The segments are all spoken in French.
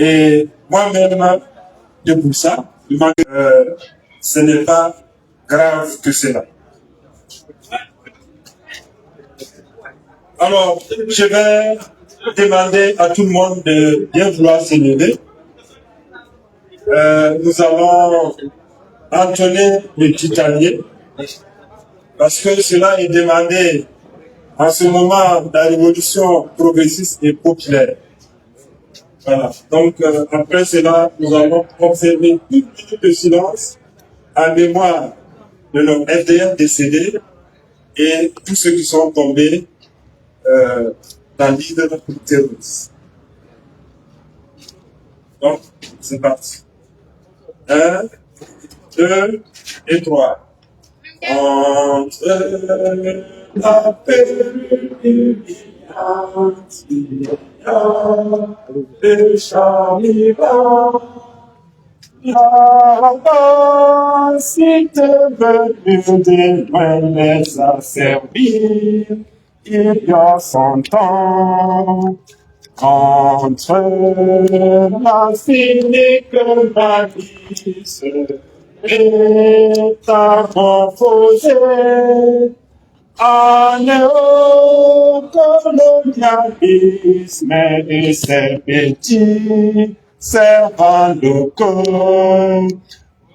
Et moi-même, de pour ça, ce n'est pas grave que cela. Alors, je vais demander à tout le monde de bien vouloir se lever. Nous allons entonner le titanier parce que cela est demandé en ce moment de la révolution progressiste et populaire. Voilà. Donc, après cela, nous allons observer une minute de silence en mémoire de nos FDR décédés et tous ceux qui sont tombés dans l'île de notre terroriste. Donc, c'est parti. 1, 2 et 3. Entre la périllante de Charliban, la cité venue de loin les a servi, il y a 100 ans. Entre la cynique malice métamorphosée en néocolonialisme et ses petits servants locaux,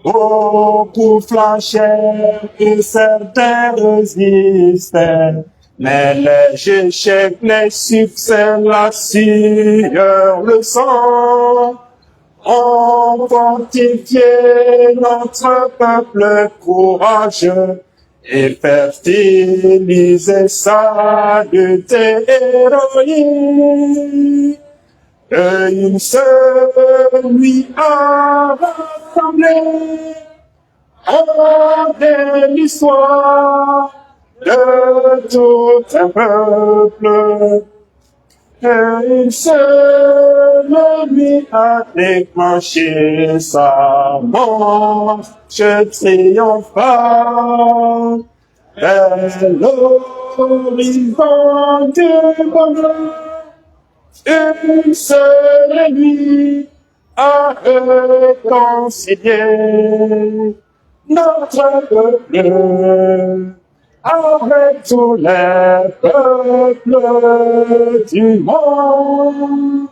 beaucoup flanchèrent et certains résistaient. Mais les échecs, les succès, la sueur, le sang ont fortifié notre peuple courageux et fertilisé sa lutte héroïque. Une seule nuit a rassemblé de l'histoire de tout un peuple. Une seule nuit a déclenché sa marche triomphante vers l'horizon du bonheur. Une seule nuit a réconcilié notre peuple avec tous les peuples du monde,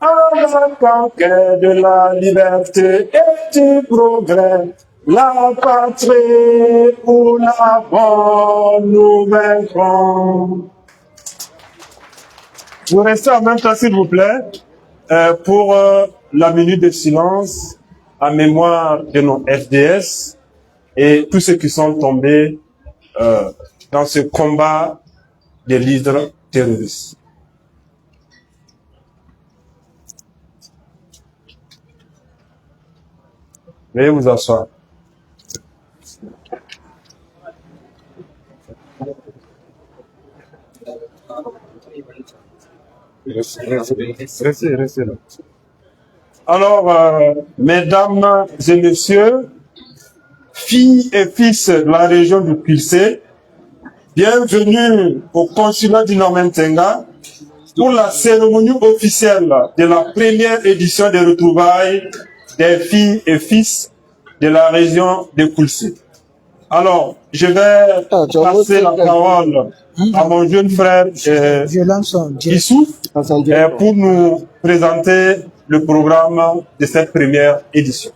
à la conquête de la liberté et du progrès, la patrie où la bonne nous vaincrons. Vous restez en même temps, s'il vous plaît, pour la minute de silence en mémoire de nos FDS et tous ceux qui sont tombés dans ce combat des leaders terroristes. Veuillez vous asseoir. Restez là. Alors, mesdames et messieurs, filles et fils de la région du Pilsé, bienvenue au consulat du Nord-Mentenga pour la cérémonie officielle de la première édition des retrouvailles des filles et fils de la région de Pilsé. Alors, je vais passer la parole à mon jeune frère Issou pour nous présenter le programme de cette première édition.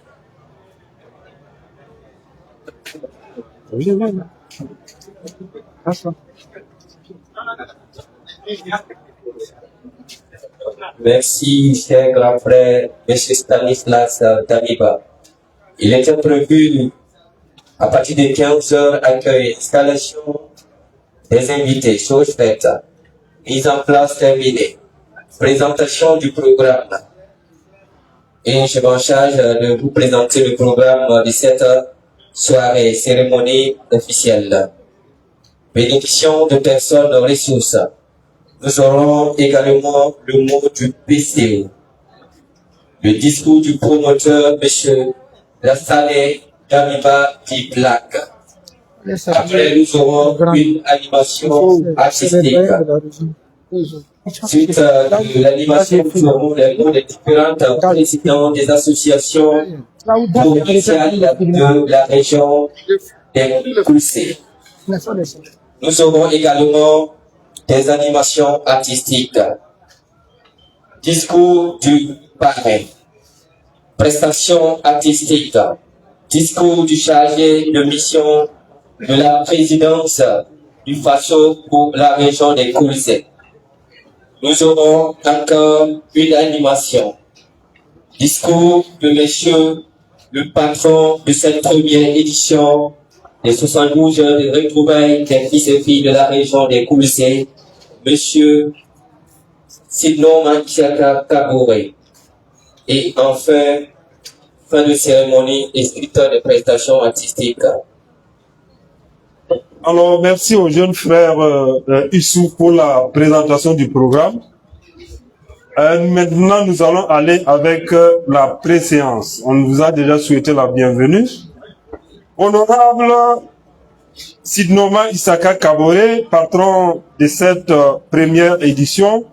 Merci, cher grand frère, M. Stanislas Damiba. Il était prévu à partir de 15 heures accueil, installation des invités, chose faite, mise en place terminée, présentation du programme. Et je m'en charge de vous présenter le programme de cette soirée, cérémonie officielle. Bénédiction de personnes ressources. Nous aurons également le mot du PCO, le discours du promoteur, M. Lassane Damiba dit Black. Après, nous aurons une animation artistique. Suite de l'animation, nous aurons les noms des différents présidents des associations provinciales de la région des Coulsé. Nous aurons également des animations artistiques, discours du parrain, prestations artistiques, discours du chargé de mission de la présidence du FASO pour la région des Coulsé. Nous aurons encore une animation, discours de monsieur le patron de cette première édition des 72 heures de retrouvailles des fils et filles de la région des Coulsé, monsieur Sidnon Manchiaka Kabouré. Et enfin, fin de cérémonie et suite des prestations artistiques. Alors, merci au jeune frère Issou pour la présentation du programme. Maintenant, nous allons aller avec la préséance. On vous a déjà souhaité la bienvenue. Honorable Sidnoma Isaka Kaboré, patron de cette première édition,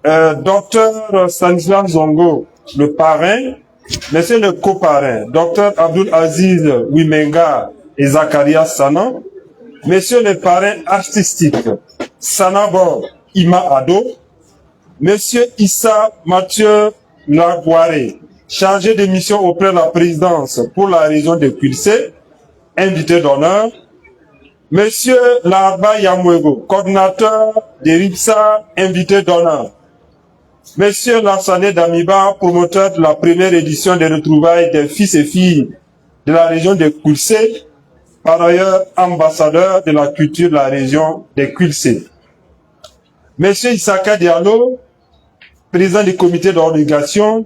Docteur Stanislas Zongo, le parrain, Monsieur le coparrain, Docteur Abdul Aziz Wimenga et Zacharias Sana, Monsieur le parrain artistique, Sanabor Ima Ado, Monsieur Issa Mathieu Laguare, chargé de mission auprès de la présidence pour la région de Kulsé, invité d'honneur, Monsieur Larba Yamwego, coordinateur de RIPSA, invité d'honneur, Monsieur Lassane Damiba, promoteur de la première édition des retrouvailles des fils et filles de la région de Kulsé, par ailleurs ambassadeur de la culture de la région de Kulsé. Monsieur Issaka Diallo, président du comité d'organisation,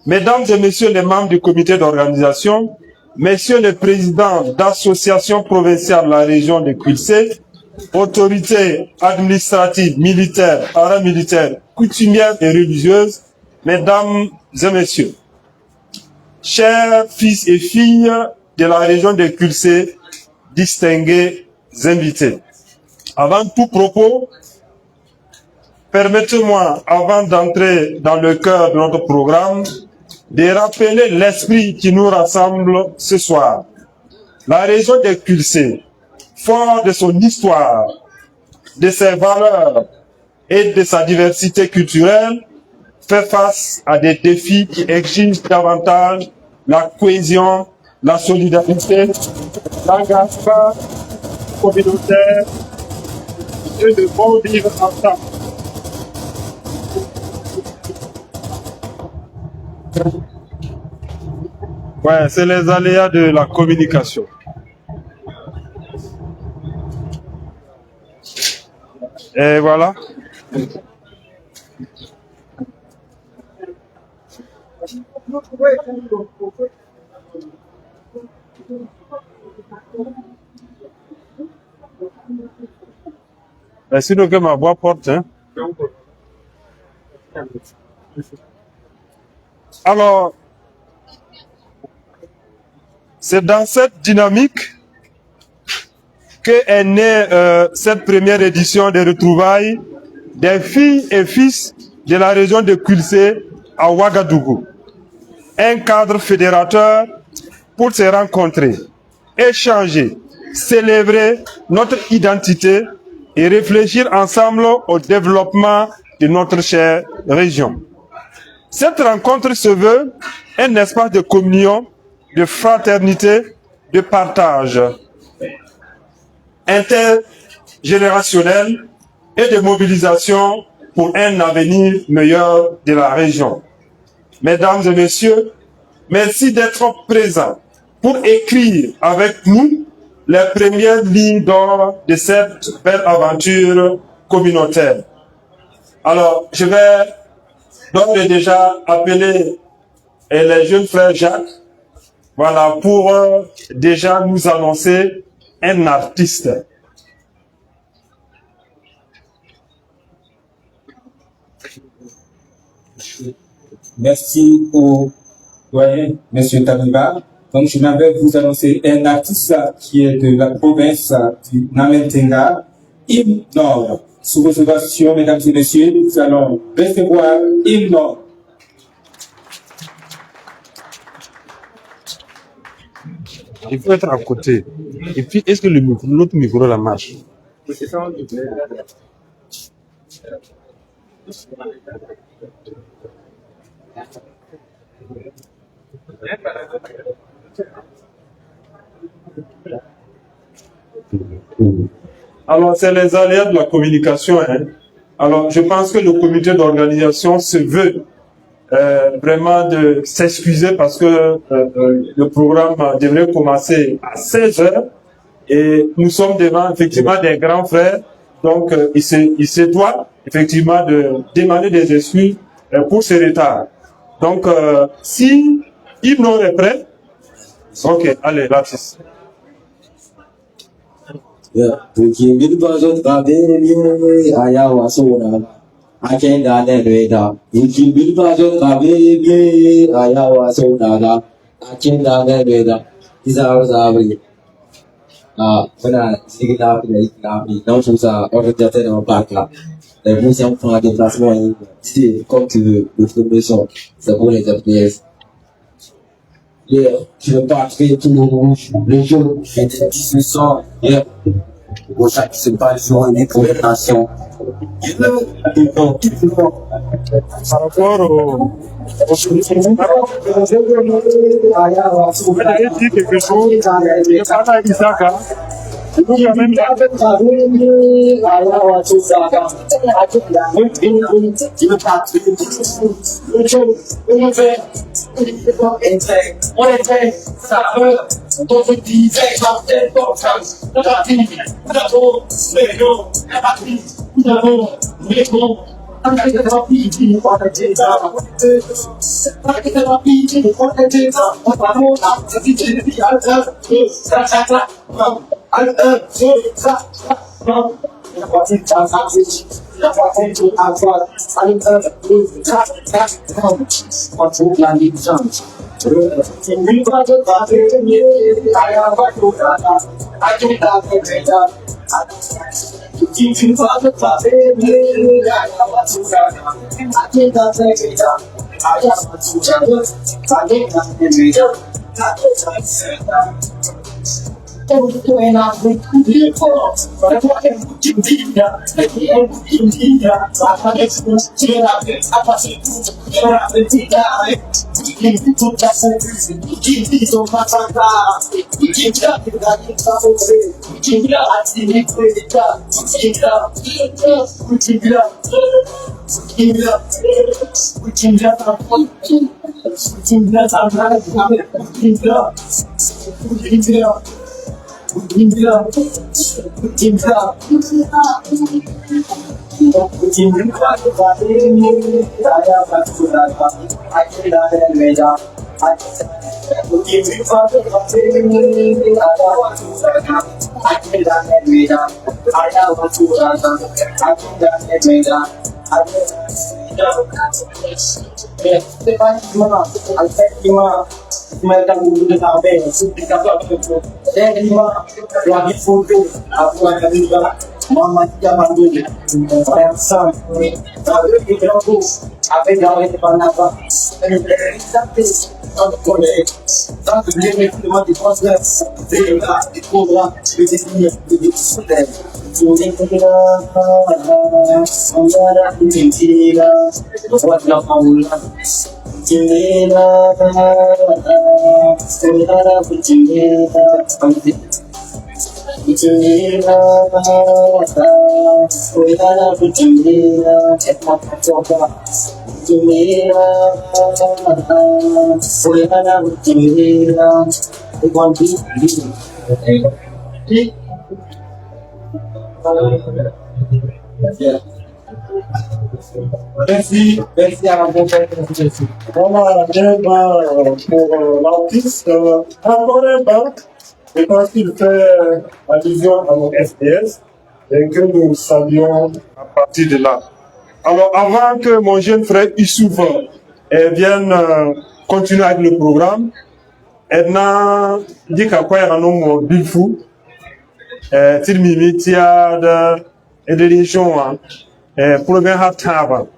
mesdames et messieurs les membres du comité d'organisation, messieurs les présidents d'associations provinciales de la région de Kulsé, autorités administratives, militaires, paramilitaires, coutumières et religieuses, mesdames et messieurs, chers fils et filles de la région de Kulsé, distingués invités. Avant tout propos, permettez-moi, avant d'entrer dans le cœur de notre programme, de rappeler l'esprit qui nous rassemble ce soir. La région de Kulsé, fort de son histoire, de ses valeurs et de sa diversité culturelle, fait face à des défis qui exigent davantage la cohésion, la solidarité, l'engagement communautaire et le bon vivre ensemble. Ouais, c'est les aléas de la communication. Et voilà. Sinon que ma voix porte, hein. Alors, c'est dans cette dynamique qu'est née cette première édition des retrouvailles des filles et fils de la région de Kulsé à Ouagadougou. Un cadre fédérateur pour se rencontrer, échanger, célébrer notre identité et réfléchir ensemble au développement de notre chère région. Cette rencontre se veut un espace de communion, de fraternité, de partage intergénérationnel et de mobilisation pour un avenir meilleur de la région. Mesdames et messieurs, merci d'être présents pour écrire avec nous les premières lignes d'or de cette belle aventure communautaire. Alors, je vais donc déjà appeler les jeunes frères Jacques, voilà, pour déjà nous annoncer un artiste. Merci au doyen, Monsieur Tamiba. Donc, je vais vous annoncer un artiste qui est de la province du Namentenga, Im Nord. Sous vos ovations, mesdames et messieurs, nous allons recevoir hymne. Il faut être à côté. Et puis, est-ce que l'autre micro la marche? Alors, c'est les aléas de la communication. Hein. Alors, je pense que le comité d'organisation se veut vraiment de s'excuser parce que le programme devrait commencer à 16h et nous sommes devant effectivement des grands frères. Donc, il se doit effectivement de demander des excuses pour ce retard. Donc, si Hymnon est prêt, ok, allez, l'artiste. Voilà, c'est non, je trouve ça organisateur dans le parc là. Les musiciens font un déplacement, c'est comme tu veux, le premier son, c'est pour les FPS. Tu veux pas créer tout le rouge, le jaune, les 18 sons, pour chaque qui se passe sur une pour les nations. Par rapport au je vais dire quelque chose, je parle à Isaac, il faut quand même Merci à vous. Voilà, pour l'artiste, encore un bac, je pense qu'il fait allusion à nos FPS et que nous saluons à partir de là. Alors, avant que mon jeune frère Issouf vienne continuer avec le programme, Edna dit qu'à quoi il y a un homme bilfou, Tilmimi, Tiad, et de région, pour bien attendre.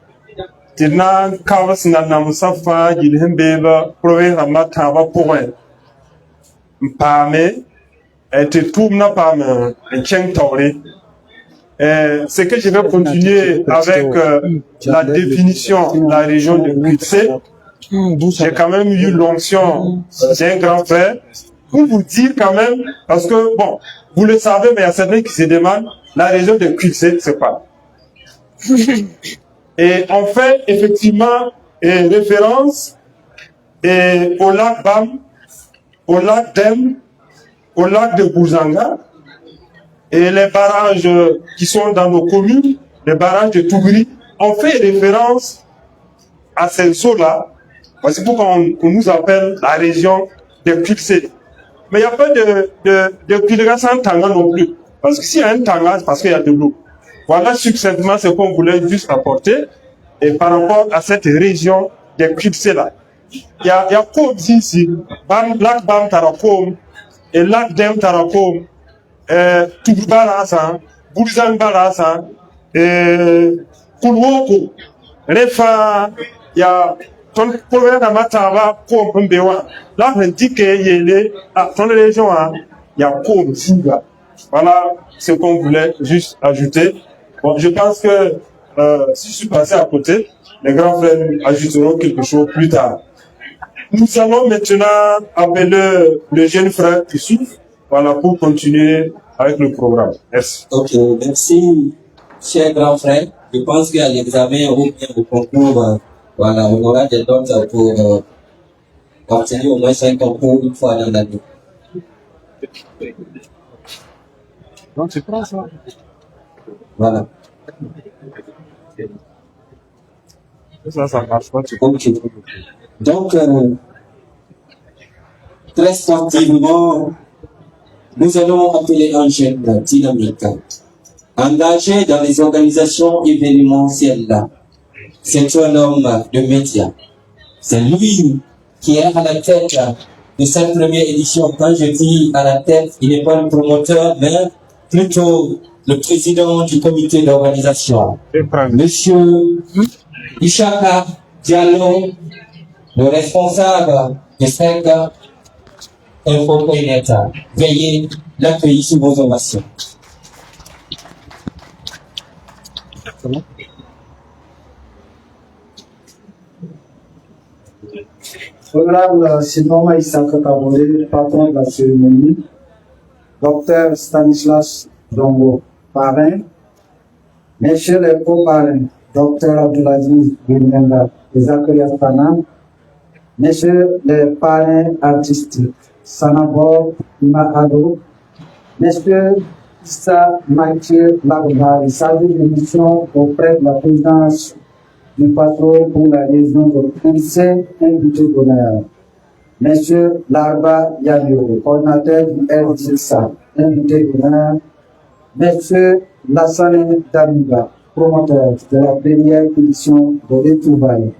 Tina Kavas Nana Musafa, Gilham Beba, Proven Amatava Point. Pame, et tout n'a pas un chien tauré. C'est que je vais continuer avec la définition de la région de Kutse. J'ai quand même eu l'onction d'un grand frère pour vous dire quand même, parce que bon, vous le savez, mais il y a certains qui se demandent, la région de Kutse, c'est pas. Et on fait effectivement référence au lac Bam, au lac Dem, au lac de Bouzanga, et les barrages qui sont dans nos communes, les barrages de Tougri, on fait référence à ces eaux-là. C'est pourquoi on nous appelle la région de Kutse. Mais il n'y a pas de Kutse sans Tanga non plus. Parce que s'il y a un Tanga, c'est parce qu'il y a de l'eau. Voilà succinctement ce qu'on voulait juste apporter. Et par rapport à cette région de Kutse-là. Il y a comme ici, lac Bam Tarakom, et lac Dem Tarakom, Toubarasa, Bouzang Barasa, Kulwoko, Refa, il y a ton problème à Matava, comme Mbewa. Là, on dit qu'il y a dans les régions, il y a comme Ziga. Voilà ce qu'on voulait juste ajouter. Bon, je pense que si je suis passé à côté, les grands frères ajouteront quelque chose plus tard. Nous allons maintenant appeler le jeune frère qui souffre, voilà, pour continuer avec le programme. Merci. Ok, merci, cher grand frère. Je pense qu'à l'examen ou bien au concours, voilà, on aura des notes pour obtenir au moins 5 concours une fois dans l'année. Donc, tu prends ça. Voilà. Ça marche pas. Ok. Donc, très sportivement, nous allons appeler un jeune dynamique, engagé dans les organisations événementielles. C'est un homme de médias. C'est lui qui est à la tête de cette première édition. Quand je dis à la tête, il n'est pas le promoteur, mais plutôt le président du comité d'organisation. Monsieur Ishaka Diallo, le responsable de cette Info.net. Veuillez l'accueillir sous vos ovations. Honorable Sidoma Isaka Kabore, patron de la cérémonie, Dr Stanislas Dongo, parrain, messieurs les co-parrains, Dr Abdoulaziz Guinenda et Zacharias Panam, messieurs les parrains artistiques, Sanabor Ima-Ado, messieurs Issa Mathieu Lagobari, chargé de mission auprès de la présidence du patron pour la région de Kutse, invité d'honneur. Monsieur Larba Yamio, coordinateur du RDSA, invité d'honneur. Monsieur Lassane Damiba, promoteur de la première édition de retrouvailles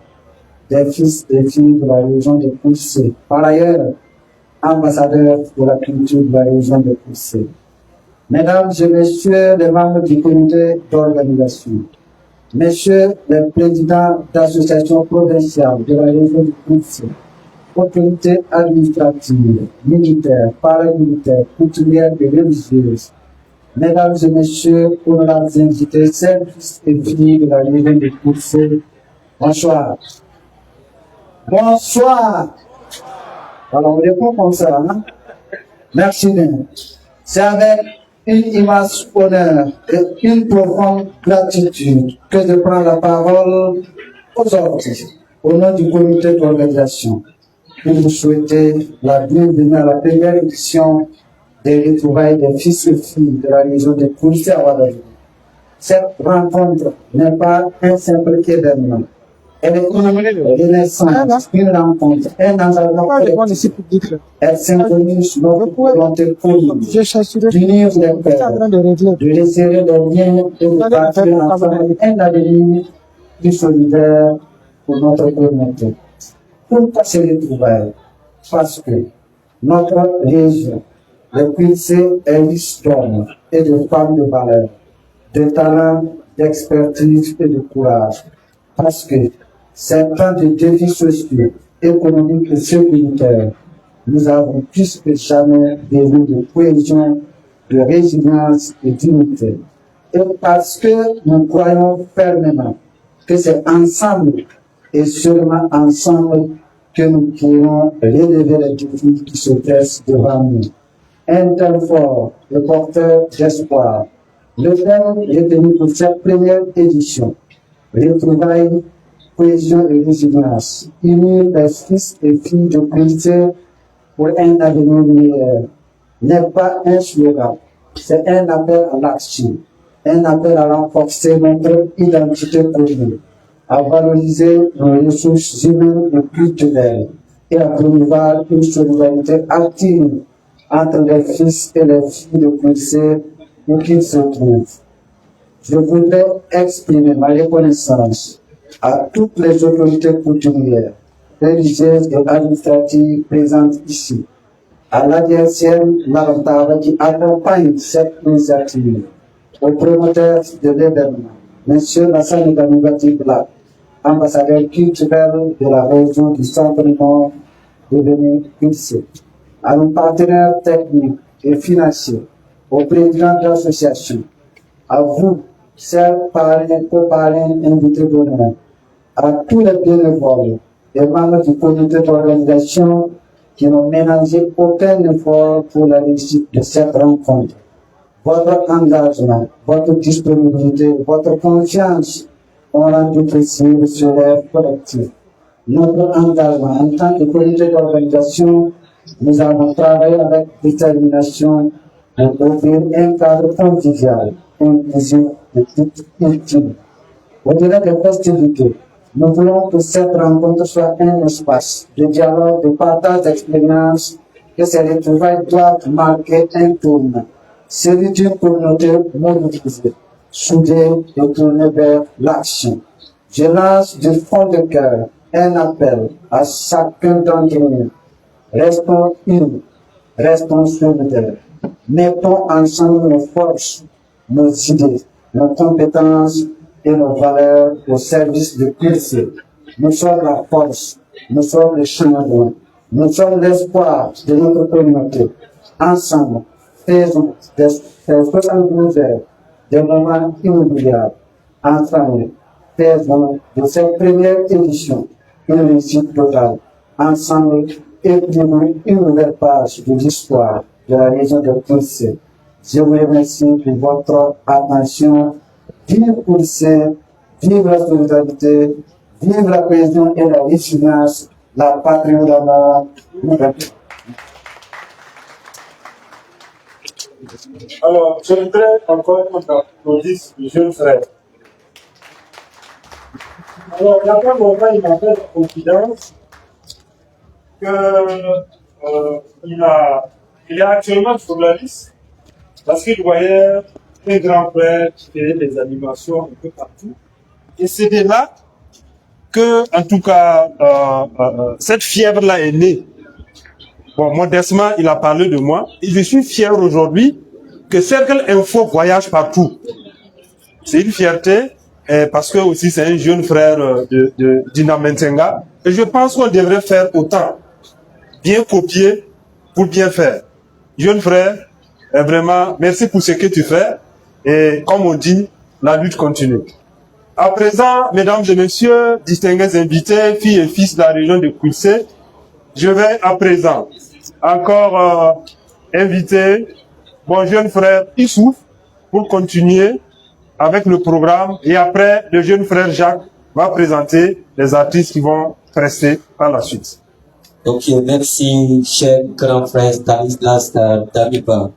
des fils et filles de la région de Kutse. Par ailleurs, ambassadeur de la culture de la région de Kutse. Mesdames et messieurs les membres du comité d'organisation, messieurs les présidents d'associations provinciales de la région de Kutse, autorités administratives, militaires, paramilitaires, coutumières et religieuses, mesdames et messieurs, honorables invités, services et filles de la région de Kutse, bonsoir. Bonsoir. Alors, on répond comme ça, hein? Merci bien. C'est avec une immense honneur et une profonde gratitude que je prends la parole aujourd'hui, au nom du comité d'organisation, pour vous souhaiter la bienvenue à la première édition des retrouvailles des fils et filles de la région de Kutse à Ouagadougou. Cette rencontre n'est pas un simple événement. Elle est une renaissance, une rencontre, un engagement collectif. Elle symbolise notre volonté commune d'unir les pères, de resserrer les liens et de bâtir ensemble un avenir plus solidaire pour notre communauté. Pourquoi ces retrouvailles? Parce que notre région, le Kutse, est riche d'hommes et de femmes de valeur. de talent, d'expertise et de courage. Parce que c'est temps de défis sociaux, économiques et sécuritaires. Nous avons plus que jamais besoin de cohésion, de résilience et d'unité. Et parce que nous croyons fermement que c'est ensemble et seulement ensemble que nous pourrons relever les défis qui se dressent devant nous. Un tel fort et porteur d'espoir. Le thème retenu pour cette première édition, retrouvailles, cohésion et résilience, unir les fils et filles de Christ pour un avenir meilleur, n'est pas un slogan, c'est un appel à l'action, un appel à renforcer notre identité commune, à valoriser nos ressources humaines et culturelles et à promouvoir une solidarité active entre les fils et les filles de Christ où qu'ils se trouvent. Je voudrais exprimer ma reconnaissance à toutes les autorités coutumières, religieuses et administratives présentes ici, à l'ADSM Marotava qui accompagne cette initiative, aux promoteurs de l'événement, M. Lassane Danugati Black, ambassadeur culturel de la région du Centre-Nord devenu UNICEF, à nos partenaires techniques et financiers, aux présidents d'associations, à vous, chers parrains, coparrains, invités d'honneur, à tous les bénévoles et membres du comité d'organisation qui n'ont ménagé aucun effort pour la réussite de cette rencontre. Votre engagement, votre disponibilité, votre confiance ont rendu possible ce rêve collectif. Notre engagement en tant que comité d'organisation, nous avons travaillé avec détermination pour offrir un cadre convivial, inclusif et utile. Au-delà des festivités, nous voulons que cette rencontre soit un espace de dialogue, de partage d'expériences, que ces retrouvailles doivent marquer un tournant. Celui d'une communauté mobilisée, soudée et tournée vers l'action. Je lance du fond de cœur un appel à chacun d'entre nous. Restons unis, restons solidaires. Mettons ensemble nos forces, nos idées, nos compétences et nos valeurs au service de Christ. Nous sommes la force, nous sommes le changement, nous sommes l'espoir de notre communauté. Ensemble, faisons des 72 heures des moments inoubliables. Ensemble, faisons de cette première édition une réussite totale. Ensemble, écrivons une nouvelle page de l'histoire de la région de Pulse. Je vous remercie pour votre attention. Vive Pulse, vive la solidarité, vive la cohésion et la résilience, la patrie d'amour. Alors, je voudrais encore qu'on applaudisse le jeune frère. Alors, d'après mon frère, il m'a fait la confidence qu'il est actuellement sur la liste parce qu'il voyait un grand frère qui fait des animations un peu partout. Et c'est de là que, en tout cas, cette fièvre-là est née. Bon, modestement, il a parlé de moi. Et je suis fier aujourd'hui que Cercle Info voyage partout. C'est une fierté, parce que aussi c'est un jeune frère de Dina Mentenga. Et je pense qu'on devrait faire autant. Bien copier pour bien faire. Jeune frère, vraiment, merci pour ce que tu fais. Et comme on dit, la lutte continue. À présent, mesdames et messieurs, distingués invités, filles et fils de la région de Pulse, je vais à présent encore inviter mon jeune frère Issouf pour continuer avec le programme. Et après, le jeune frère Jacques va présenter les artistes qui vont prester par la suite. Ok, merci, cher grand frère Stanislas Damiba.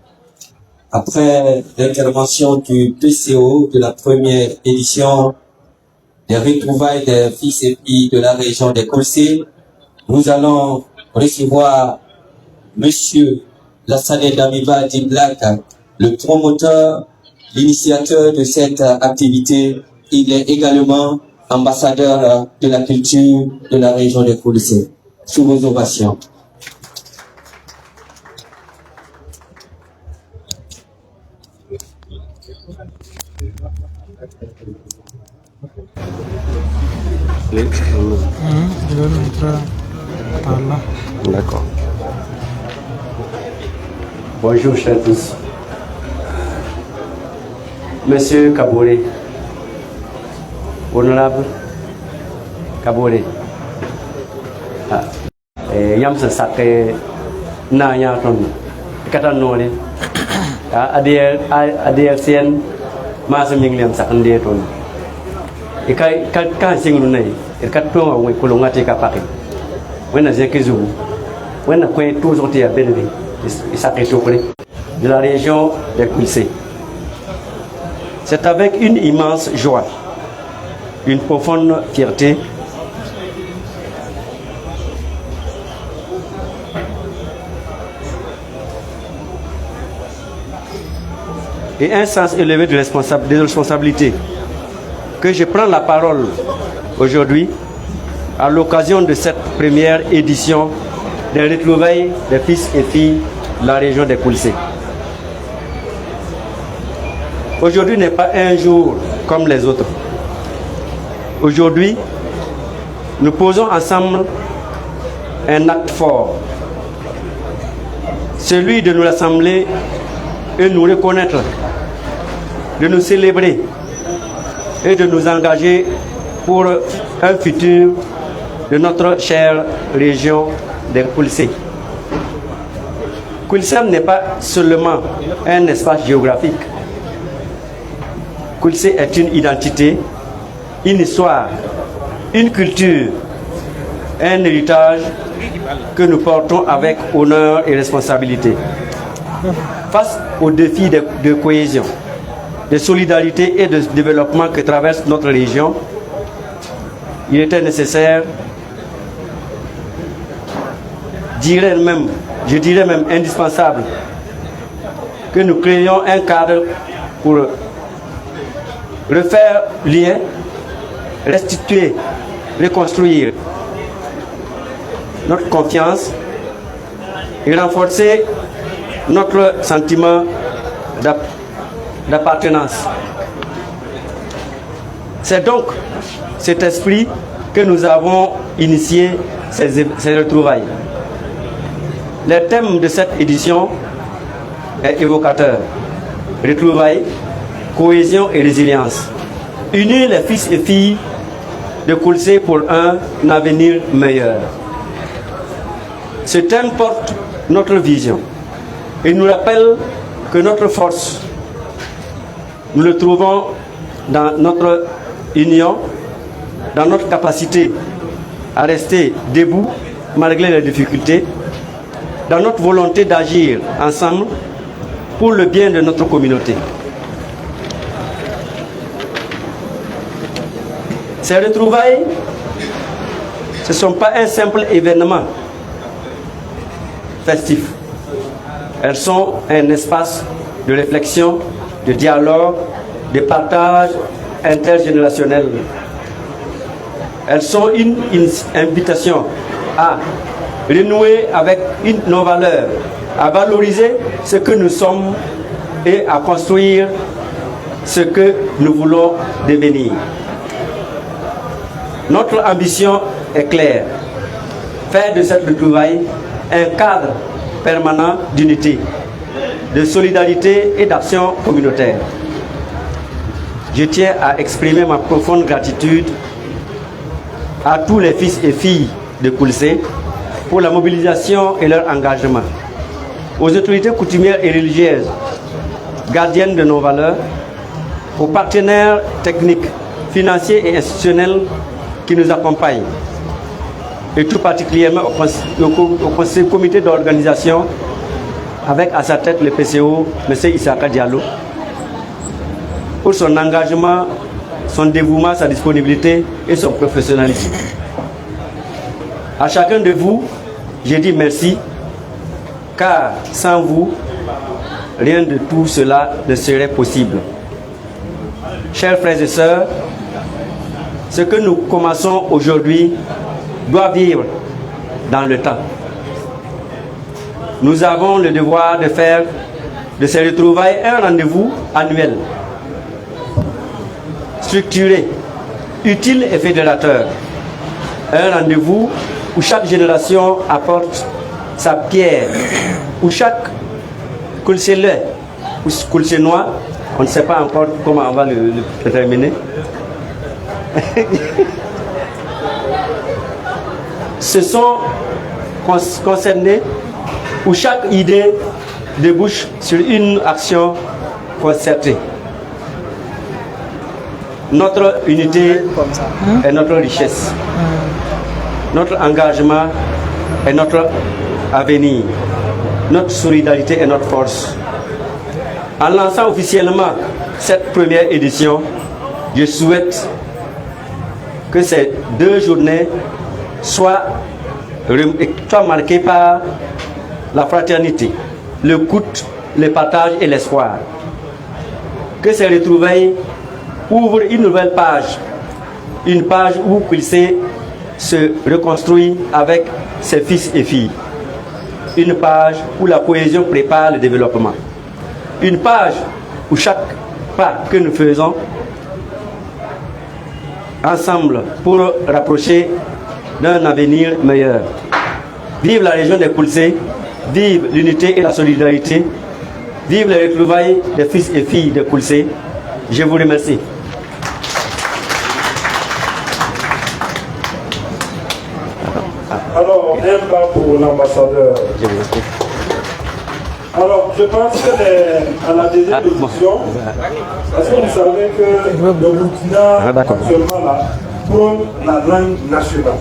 Après l'intervention du PCO de la première édition des retrouvailles des fils et filles de la région des Pulse, nous allons recevoir Monsieur Lassane Damiba Black, le promoteur, l'initiateur de cette activité. Il est également ambassadeur de la culture de la région des Pulse. Sous vos ovations. D'accord. Bonjour, chers tous. Monsieur Kaboré, honorable Kaboré, yam sa sake na ya ton kata nole adier sien masa mingliam sak ndie ton e kai ka singlu nei e kat to wa ko ngati ka paki wena zekezu wena ko tout sorti à Belleville et sake tokle de la région des Kulsé. C'est avec une immense joie, une profonde fierté et un sens élevé de responsabilité que je prends la parole aujourd'hui à l'occasion de cette première édition des retrouvailles des fils et filles de la région des Kulsé. Aujourd'hui n'est pas un jour comme les autres. Aujourd'hui, nous posons ensemble un acte fort, celui de nous rassembler et nous reconnaître, de nous célébrer et de nous engager pour un futur de notre chère région des Kulsé. Kulsé n'est pas seulement un espace géographique. Kulsé est une identité, une histoire, une culture, un héritage que nous portons avec honneur et responsabilité. Face aux défis de cohésion, de solidarité et de développement que traverse notre région, il était nécessaire, je dirais même indispensable, que nous créions un cadre pour refaire lien, restituer, reconstruire notre confiance et renforcer notre sentiment d'appartenance. C'est donc cet esprit que nous avons initié ces retrouvailles. Le thème de cette édition est évocateur. Retrouvailles, cohésion et résilience. Unir les fils et filles de Kulsé pour un avenir meilleur. Ce thème porte notre vision et nous rappelle que notre force, nous le trouvons dans notre union, dans notre capacité à rester debout malgré les difficultés, dans notre volonté d'agir ensemble pour le bien de notre communauté. Ces retrouvailles, ce ne sont pas un simple événement festif. Elles sont un espace de réflexion, de dialogue, de partage intergénérationnel. Elles sont une invitation à renouer avec nos valeurs, à valoriser ce que nous sommes et à construire ce que nous voulons devenir. Notre ambition est claire, faire de cette retrouvaille un cadre permanent d'unité, de solidarité et d'action communautaire. Je tiens à exprimer ma profonde gratitude à tous les fils et filles de Kulsé pour la mobilisation et leur engagement, aux autorités coutumières et religieuses, gardiennes de nos valeurs, aux partenaires techniques, financiers et institutionnels qui nous accompagnent, et tout particulièrement au comité d'organisation, avec à sa tête le PCO, M. Issaka Diallo, pour son engagement, son dévouement, sa disponibilité et son professionnalisme. À chacun de vous, je dis merci, car sans vous, rien de tout cela ne serait possible. Chers frères et sœurs, ce que nous commençons aujourd'hui doit vivre dans le temps. Nous avons le devoir de faire de ces retrouvailles un rendez-vous annuel. structuré, utile et fédérateur. Un rendez-vous où chaque génération apporte sa pierre, où chaque Kulsele ou Kulsenois, on ne sait pas encore comment on va le déterminer, se sont concernés, où chaque idée débouche sur une action concertée. Notre unité est notre richesse. Notre engagement est notre avenir. Notre solidarité est notre force. En lançant officiellement cette première édition, je souhaite que ces 2 journées soient marquées par la fraternité, le coût, le partage et l'espoir. Que ces retrouvailles ouvrent une nouvelle page, une page où Quilcé se reconstruit avec ses fils et filles, une page où la cohésion prépare le développement, une page où chaque pas que nous faisons ensemble pour rapprocher d'un avenir meilleur. Vive la région des Quilcé, vive l'unité et la solidarité, vive les retrouvailles des fils et filles de Quilcé. Je vous remercie. Alors, un pas pour l'ambassadeur. Alors, je pense qu'à la deuxième édition, parce que vous savez que le Burkina, actuellement là, prône la langue nationale.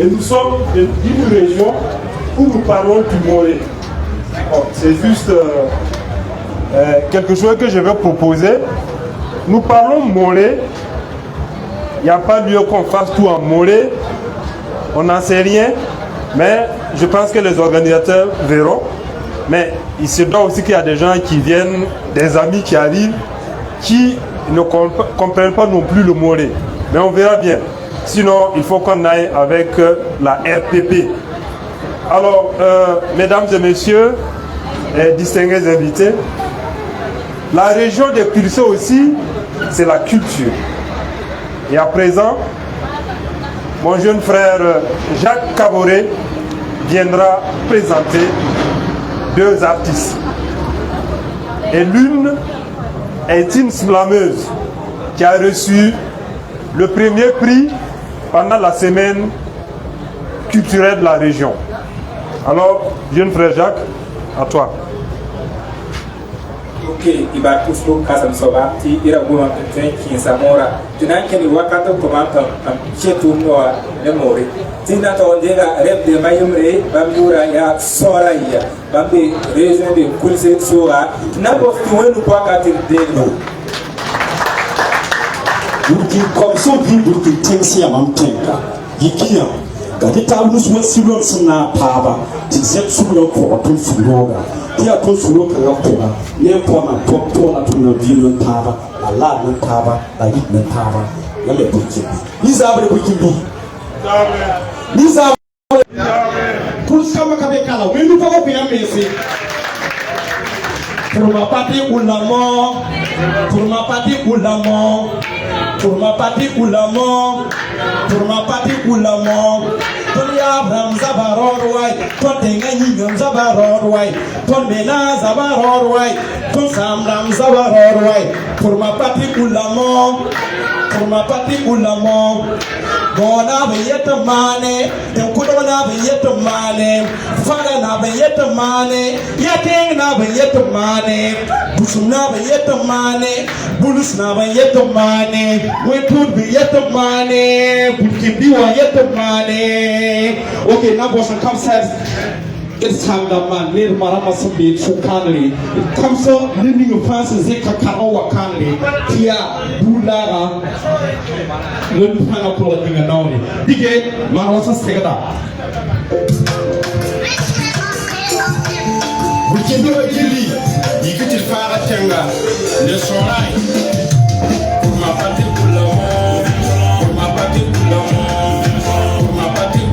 Et nous sommes d'une région où nous parlons du Moré. Bon, c'est juste quelque chose que je vais proposer. Nous parlons Moré. Il n'y a pas lieu qu'on fasse tout en Moré. On n'en sait rien, mais je pense que les organisateurs verront. Mais il se doit aussi qu'il y a des gens qui viennent, des amis qui arrivent, qui ne comprennent pas non plus le Moré. Mais on verra bien. Sinon, il faut qu'on aille avec la RPP. Alors, mesdames et messieurs, et distingués invités, la région des Quilcé aussi, c'est la culture. Et à présent, mon jeune frère Jacques Caboret viendra présenter 2 artistes. Et l'une est une slameuse qui a reçu le premier prix pendant la semaine culturelle de la région. Alors, jeune frère Jacques, à toi. Ok, il va tous le cas de Sobati, il a voulu qui Samora. Tu n'as qu'à voir quand on commence à chez tout noir, le Mori. Tu n'as pas dit la rêve de Mayumre, Bambura, ya Soraya, Bambi, région de Kulse Sora. N'a pas trouvé le poids qu'à te dire. Comme ça, vous dites que à Mantenka, Yikia, Gadita, nous sommes sur le Sina Pava, Tizet sur le corps, tout Fuloga. Il y a tout sur le corps, n'importe quoi, tout le ville Tava, la lame Tava, la hit Tava, la Bouki. Nizab le Bouki. Nizab pour ce qu'on a fait, mais nous pouvons bien laisser. Pour ma patrie ou la mort, pour ma patrie ou la mort, pour ma patrie ou la mort, pour ma patrie ou la mort. Ton Yabram Zabarorway, ton Tenganyam Zabarorway, ton Mena Zabarorway, ton Samram Zabarorway, pour ma patrie ou la mort, pour ma patrie ou la mort. Bon, avait yet a money, then could have yet a money, father never yet a money, yet never yet a money, Bush never yet a money, Bulls never yet a money, we could be yet a money, we can be yet a money. Okay, now Boston comes says. It's time that man made Marama Sambi Chukanri. It comes up living of Francis Zekakarawa Kanri, Tia, Bulara, Lun Panapolo in a noni. Bigay, Marasa Segada. We can do a gilly. You get it far at Tenga. Let's try. My party pull my party pull my party pull my party pull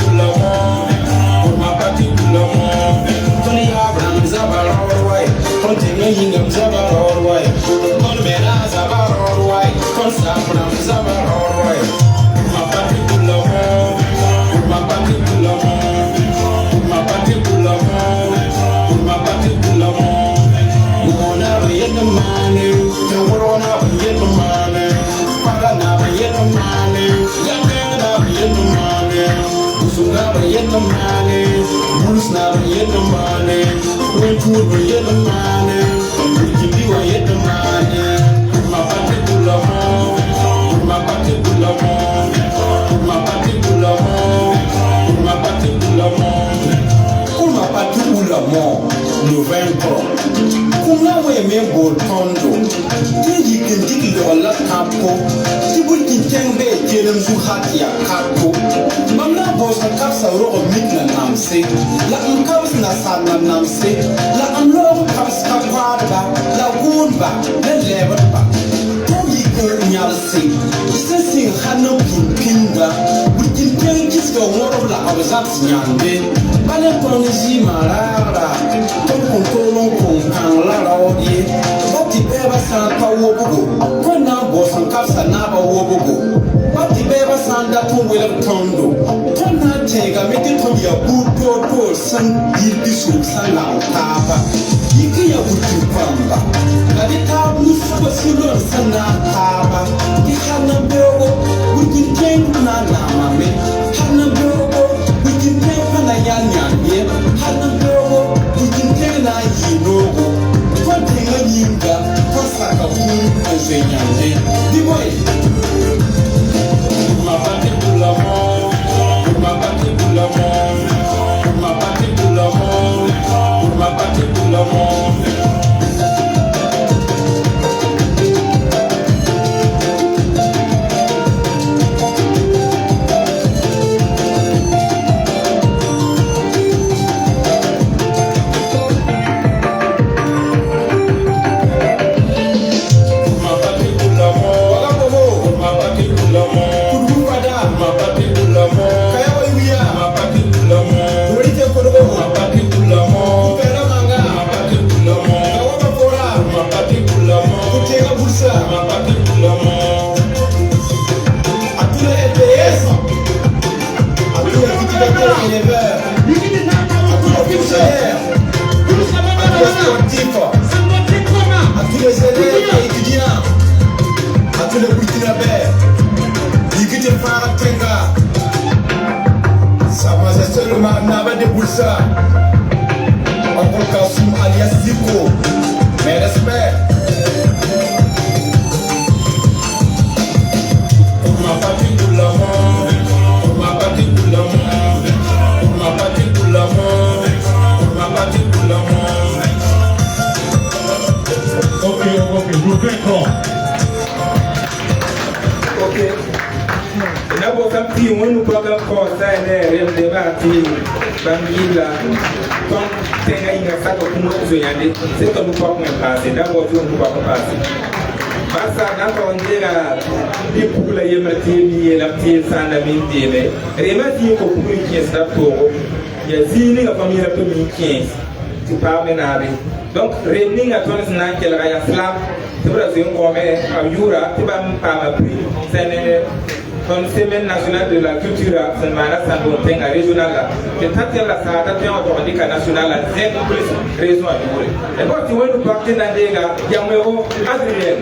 Zabarorway, the money, Bruce now yet the money, when food we get the money, we can do it the money. My party to love more, my party to love more, my party to love more, my party to love more, my party to love more, November. Kuna we me bol tondo tiji kinti do la kapo tibul kintembe jelem su hatia kapo mamla bos na kapsa ro mitna namse la kaps na sana namse la amlo kaps kapada la gunba la leverba toji ko nyalse sesi hanu pinga butin kengis ko ngoro la abzat nyande bale konzi marara ton kontrolon kon kan la raodi bati beba santa wobugo kona bosan kapsa na ba wobugo bati beba santa ton wele tondo tona tega meti ton ya buto to san yirdi su san la taba yiki ya butu pamba ngadi tabu suba silon sana taba ki hana bego butin ken na na mame hana bego butin ken na yanya ye hana bego butin ken na yinogo kontinga yinga kosaka kuru enseñante di boy ma party pour l'amour ma party pour l'amour ma party pour l'amour ma party pour l'amour. C'est comme nous pouvons passer, d'abord nous pouvons passer. Basa d'accord on dira di pula yemati mi la tie sana min debe. Remati ko pour 15 d'aporo. Ya zini ga famille la premier 15. Tu pas menabe. Donc réuni à ton na quel raya slam. C'est vrai c'est un commerce à Yura, tu vas pas ma prix. C'est une semaine nationale de la culture c'est mana sanbontenga régionale que tant la sada tient automatique nationale à 0 plus raison à Yura. Et quand tu veux nous partir dans des gars, Yamero Adrien.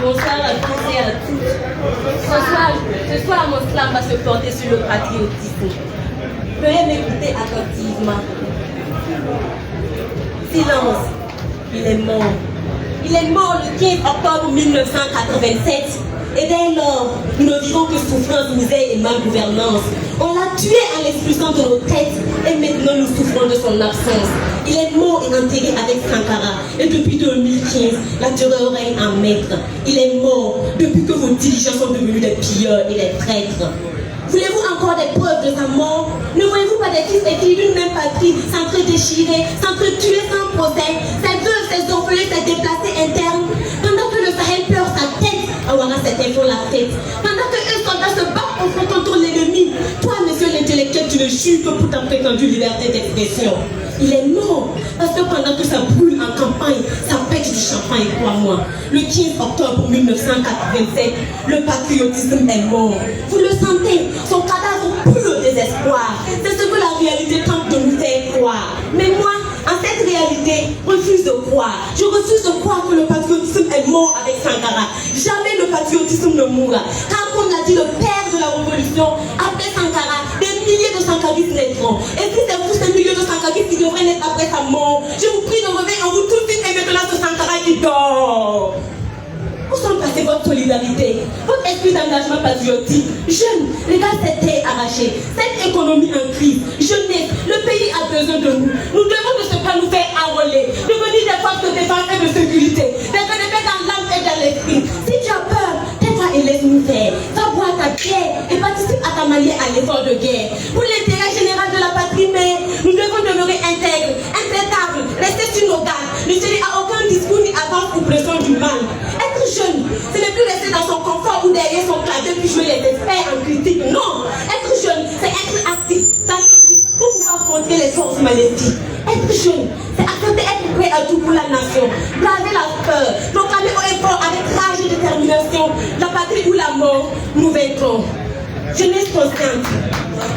Bonsoir à tous et à toutes. Ce soir, mon slam va se porter sur le patriotisme. Veuillez m'écouter attentivement. Silence. Il est mort. Il est mort le 15 octobre 1987. Et dès lors, nous ne vivons que souffrance, misère et malgouvernance. On l'a tué en l'expulsant de nos têtes et maintenant nous souffrons de son absence. Il est mort et enterré avec Sankara. Et depuis 2015, la terreur règne en maître. Il est mort depuis que vos dirigeants sont devenus des pilleurs et des traîtres. Voulez-vous encore des preuves de sa mort? Ne voyez-vous pas des fils et filles d'une même patrie s'entre-déchirer, s'entre-tuer sans procès, ces veuves, ces orphelins, ces déplacés internes? Pendant que le Sahel perd sa tête, Awara cette info la tête. Pendant que eux soldats se battent au front contre l'ennemi, toi, monsieur l'intellectuel, tu ne jures que pour ta prétendue liberté d'expression. Il est mort parce que pendant que ça brûle en campagne, ça pète du champagne, crois-moi. Le 15 octobre 1987, le patriotisme est mort. Vous le sentez, son cadavre pue le désespoir. C'est ce que la réalité tente de nous faire croire. Mais moi, en cette réalité, refuse de croire. Je refuse de croire que le patriotisme est mort avec Sankara. Jamais le patriotisme ne mourra. Car comme l'a dit le père de la révolution, francs. Et si c'est vous, ces millions de Sankara qui devraient naître après sa mort, je vous prie de revenir en vous tout de suite et maintenant ce Sankara qui dort. Où sont passées votre solidarité, votre esprit d'engagement patriotique? Jeunes, les gars, c'était arraché. Cette économie en crise, jeunesse, le pays a besoin de nous. Nous devons de ce pas nous faire enrôler, devenir des forces de défense et de sécurité, des ennemis dans l'âme et dans l'esprit. Si tu as peur, tais-toi et laisse-nous faire. Va boire ta bière et participe à ta manière à l'effort de guerre. Pour l'intérêt général de la patrie, mais nous devons demeurer intègres, implacables, rester sur nos gardes, ne céder à aucun discours ni avance ou pression du mal. Être jeune, ce n'est plus rester dans son confort ou derrière son clavier puis jouer les experts en critique. Non, être jeune, c'est être actif, pour pouvoir contrer les forces maléfiques. Être jeune, c'est accepter être prêt à tout pour la nation, braver la peur, proclamer haut et fort avec rage et détermination, la patrie ou la mort, nous vaincrons. Jeunesse consciente.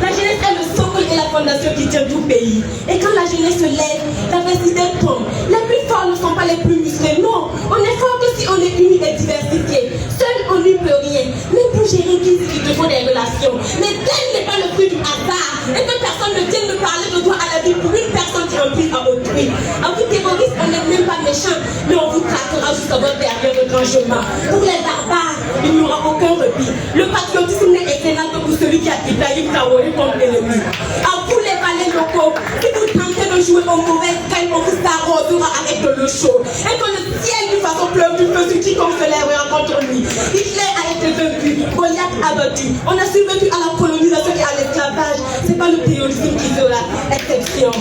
La jeunesse est le socle et la fondation qui tient tout pays. Et quand la jeunesse se lève, l'adversité tombe. Les plus forts ne sont pas les plus musclés. Non, on est fort que si on est unis et diversifié. Seul on n'y peut rien. Même pour gérer qui te faut des relations. Mais tel n'est pas le fruit du hasard. Et que personne ne vienne me parler de toi à la vie pour une personne qui remplit à autrui. À vous terroristes, on n'est même pas méchants, mais on vous traquera jusqu'à votre dernier retranchement. Pour les barbares, il n'y aura aucun repli. Le patriotisme n'est excellent que pour celui qui a Ibrahim Traoré comme ennemi. À vous les valets locaux, si vous tentez de jouer au mauvais grain, on vous arrosera avec de l'eau chaude. Et que le ciel d'une façon pleuve du feu sur quiconque se lèvera contre lui. Hitler a été vaincu, Goliath abattu. On a survécu à la colonisation et à l'esclavage. C'est pas le terrorisme qui fera exception.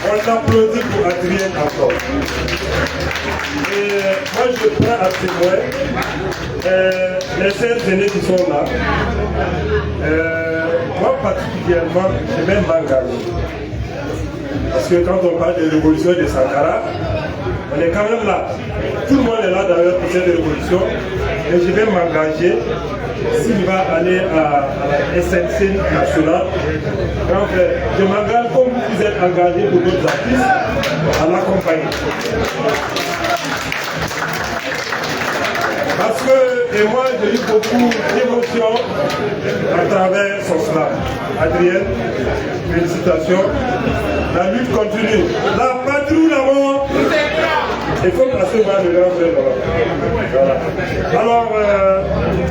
On applaudit pour Adrien encore. Et moi je prends à témoin les 7 aînés qui sont là. Moi particulièrement, je vais m'engager. Parce que quand on parle de révolution de Sankara, on est quand même là. Tout le monde est là d'ailleurs pour cette révolution. Et je vais m'engager. S'il va aller à la SNC nationale, je m'engage comme vous êtes engagé pour d'autres artistes à l'accompagner. Parce que, et moi j'ai eu beaucoup d'émotions à travers son slam. Adrien, félicitations. La lutte continue. La patrie ou la mort. Il faut passer voir le grand frère là-bas. Voilà. Alors,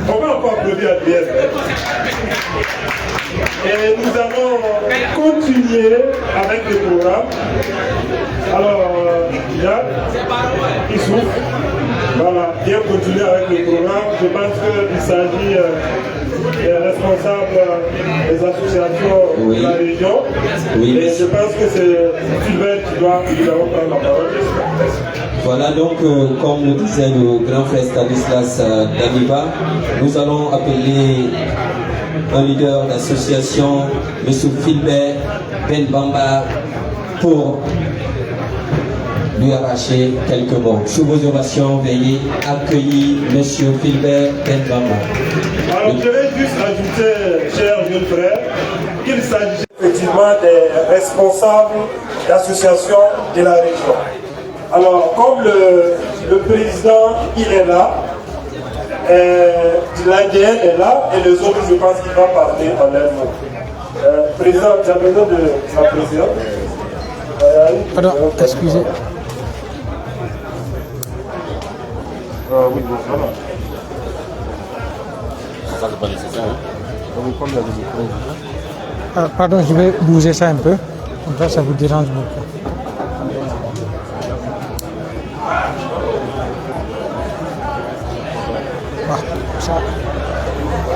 on va encore applaudir Adrien. Et nous allons continuer avec le programme. Alors, Jacques, il souffle. Voilà, bien continuer avec le programme. Je pense qu'il s'agit des responsables des associations de la région. Oui. Et je pense que c'est Sylvain qui doit prendre la parole. Voilà donc, comme le disait le grand frère Stanislas Damiba, nous allons appeler un leader d'association, M. Philbert Ben Bamba, pour lui arracher quelques mots. Sous vos ovations, veuillez accueillir M. Philbert Ben Bamba. Alors je vais juste ajouter, chers jeunes frères, qu'il s'agit effectivement des responsables d'associations de la région. Alors, comme le président, il est là, l'Indien est là, et les autres, je pense qu'il va parler en leur nom. Président, tu as besoin de la présidente. Pardon, excusez. Oui, bon, ça va. Ça, c'est pas nécessaire. Hein? Pardon, je vais bouger ça un peu. Comme ça vous dérange beaucoup.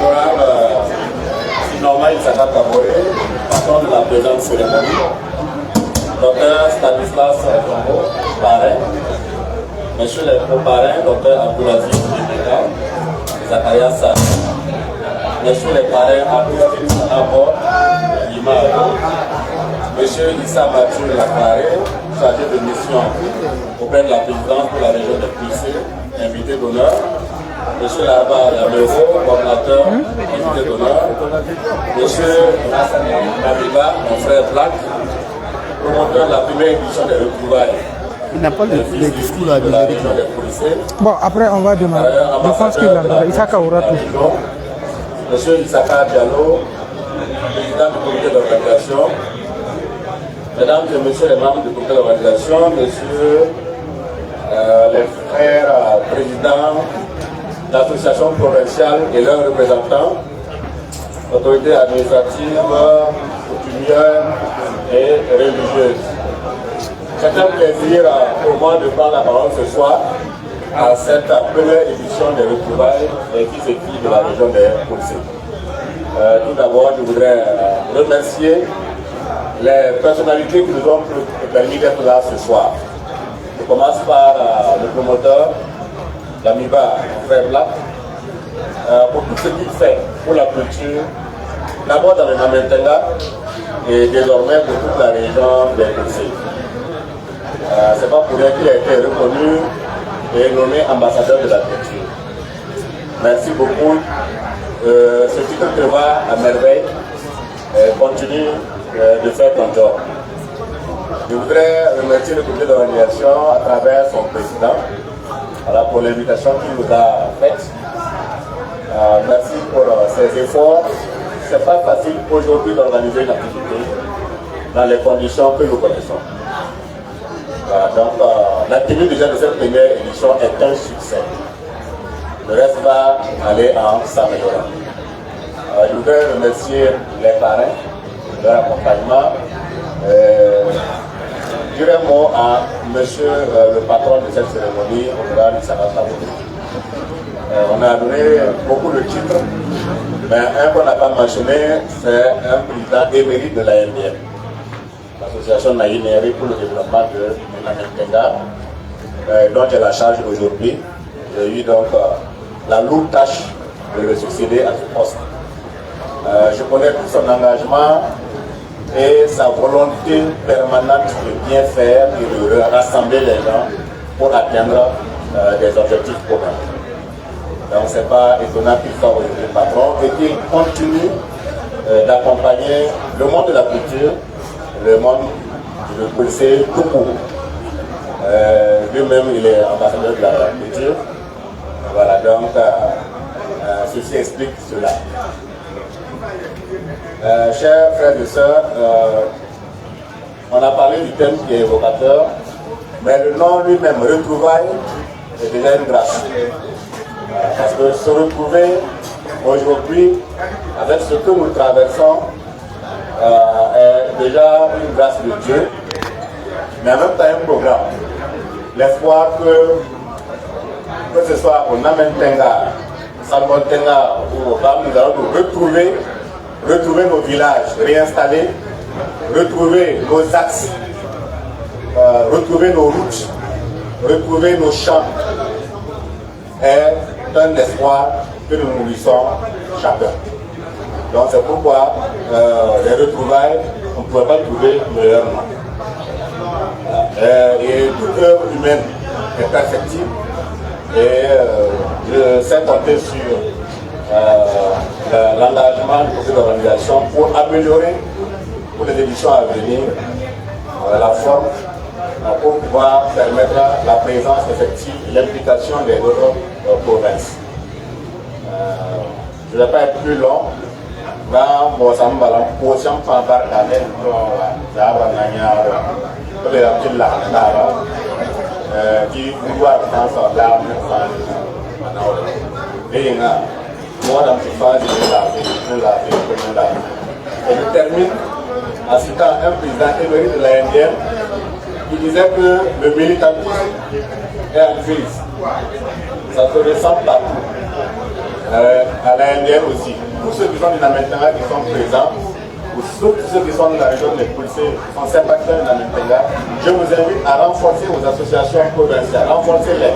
Honorable Normal Isaka Kabore, patron de la présente cérémonie, Dr Stanislas Zongo, parrain, Monsieur le co-parrain, Dr Abdoulaziz Djemeka, Zakaria Sa, Monsieur le parrain Abdoulaziz Sanabo, Lima Ado, Monsieur Issa Mathieu Lacaré, chargé de mission auprès de la présidence de la région de Pulsé, invité d'honneur. Monsieur Laba Yamero, coordinateur, invité d'honneur. Monsieur Nassani Nabiba, mon frère Black, promoteur de la première édition des retrouvailles. Il n'a pas le discours à la région des policiers. Bon, après, on va demander. Je pense qu'il en Isaka aura tout. Monsieur Isaka Diallo, président du comité d'organisation. Mesdames et messieurs les membres du comité d'organisation, messieurs les frères présidents de l'association provinciale et leurs représentants, autorités administratives, coutumières et religieuses. C'est un plaisir pour moi de prendre la parole ce soir à cette première édition des retrouvailles des fils et filles de la région des policiers. Tout d'abord, je voudrais remercier les personnalités qui nous ont permis d'être là ce soir. Je commence par le promoteur, l'AMIBA, frère Black, pour tout ce qu'il fait pour la culture, d'abord dans le Namentenga et désormais pour toute la région des policiers. C'est pas pour rien qu'il a été reconnu et nommé ambassadeur de la culture. Merci beaucoup. Ce titre te va à merveille. Continue de faire ton job. Je voudrais remercier le comité d'organisation à travers son président pour l'invitation qu'il nous a faite. Merci pour ses efforts. C'est pas facile aujourd'hui d'organiser une activité dans les conditions que nous connaissons. Donc la tenue déjà de cette première édition est un succès. Le reste va aller en s'améliorant. Je voudrais remercier les parrains de leur accompagnement. Je dirais un mot à monsieur le patron de cette cérémonie, Honorable Isaka Kabouré. On a donné beaucoup de titres, mais un qu'on n'a pas mentionné, c'est un président émérite de l'AMDM, l'association Naïnéri pour le développement de Namentenga, dont j'ai la charge aujourd'hui. J'ai eu donc la lourde tâche de le succéder à ce poste. Je connais tout son engagement et sa volonté permanente de bien faire et de rassembler les gens pour atteindre des objectifs communs. Donc ce n'est pas étonnant qu'il soit aujourd'hui patron et qu'il continue d'accompagner le monde de la culture, le monde du policier tout court. Lui-même, il est ambassadeur de la culture. Voilà, donc ceci explique cela. Chers frères et sœurs, on a parlé du thème qui est évocateur, mais le nom lui-même, retrouvailles, est déjà une grâce. Parce que se retrouver aujourd'hui avec ce que nous traversons est déjà une grâce de Dieu, mais en même temps un programme. L'espoir que ce soit au Namentenga, Salmontenga ou au Bam, nous allons nous retrouver nos villages réinstallés, retrouver nos axes, retrouver nos routes, retrouver nos champs, est un espoir que nous nourrissons chacun. Donc c'est pourquoi les retrouvailles, on ne pourrait pas trouver meilleur nom. Et toute œuvre humaine est perfectible et je sais compter sur l'engagement du comité d'organisation pour améliorer pour les éditions à venir la forme pour pouvoir permettre la présence effective et l'implication des autres provinces. Je ne vais pas être plus long. Dans mon sambal, position par l'année, qui vouloir dans son larme, et moi dans cette phase, et je termine en citant un président émérite de l'AMDM qui disait que le militantisme est en crise. Ça se ressent partout. À l'AMDM aussi. Tous ceux qui sont du Namentenga qui sont présents, ou tous ceux qui sont dans la région des policiers, qui sont sympathisants du Namentenga, je vous invite à renforcer vos associations provinciales, renforcez-les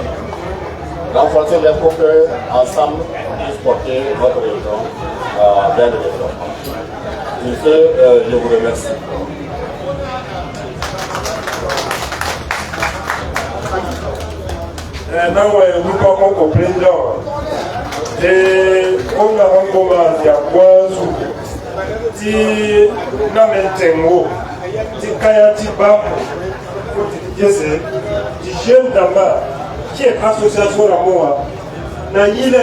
pour que ensemble on puisse porter votre région vers le développement. Sur ce, je vous remercie. Nous pouvons comprendre et on a un moment de Yaguazu, ti Namentengo, ti Kaya ti Bapo, ti Jesse, jeune Dama, qui est association Ramoa, Naïle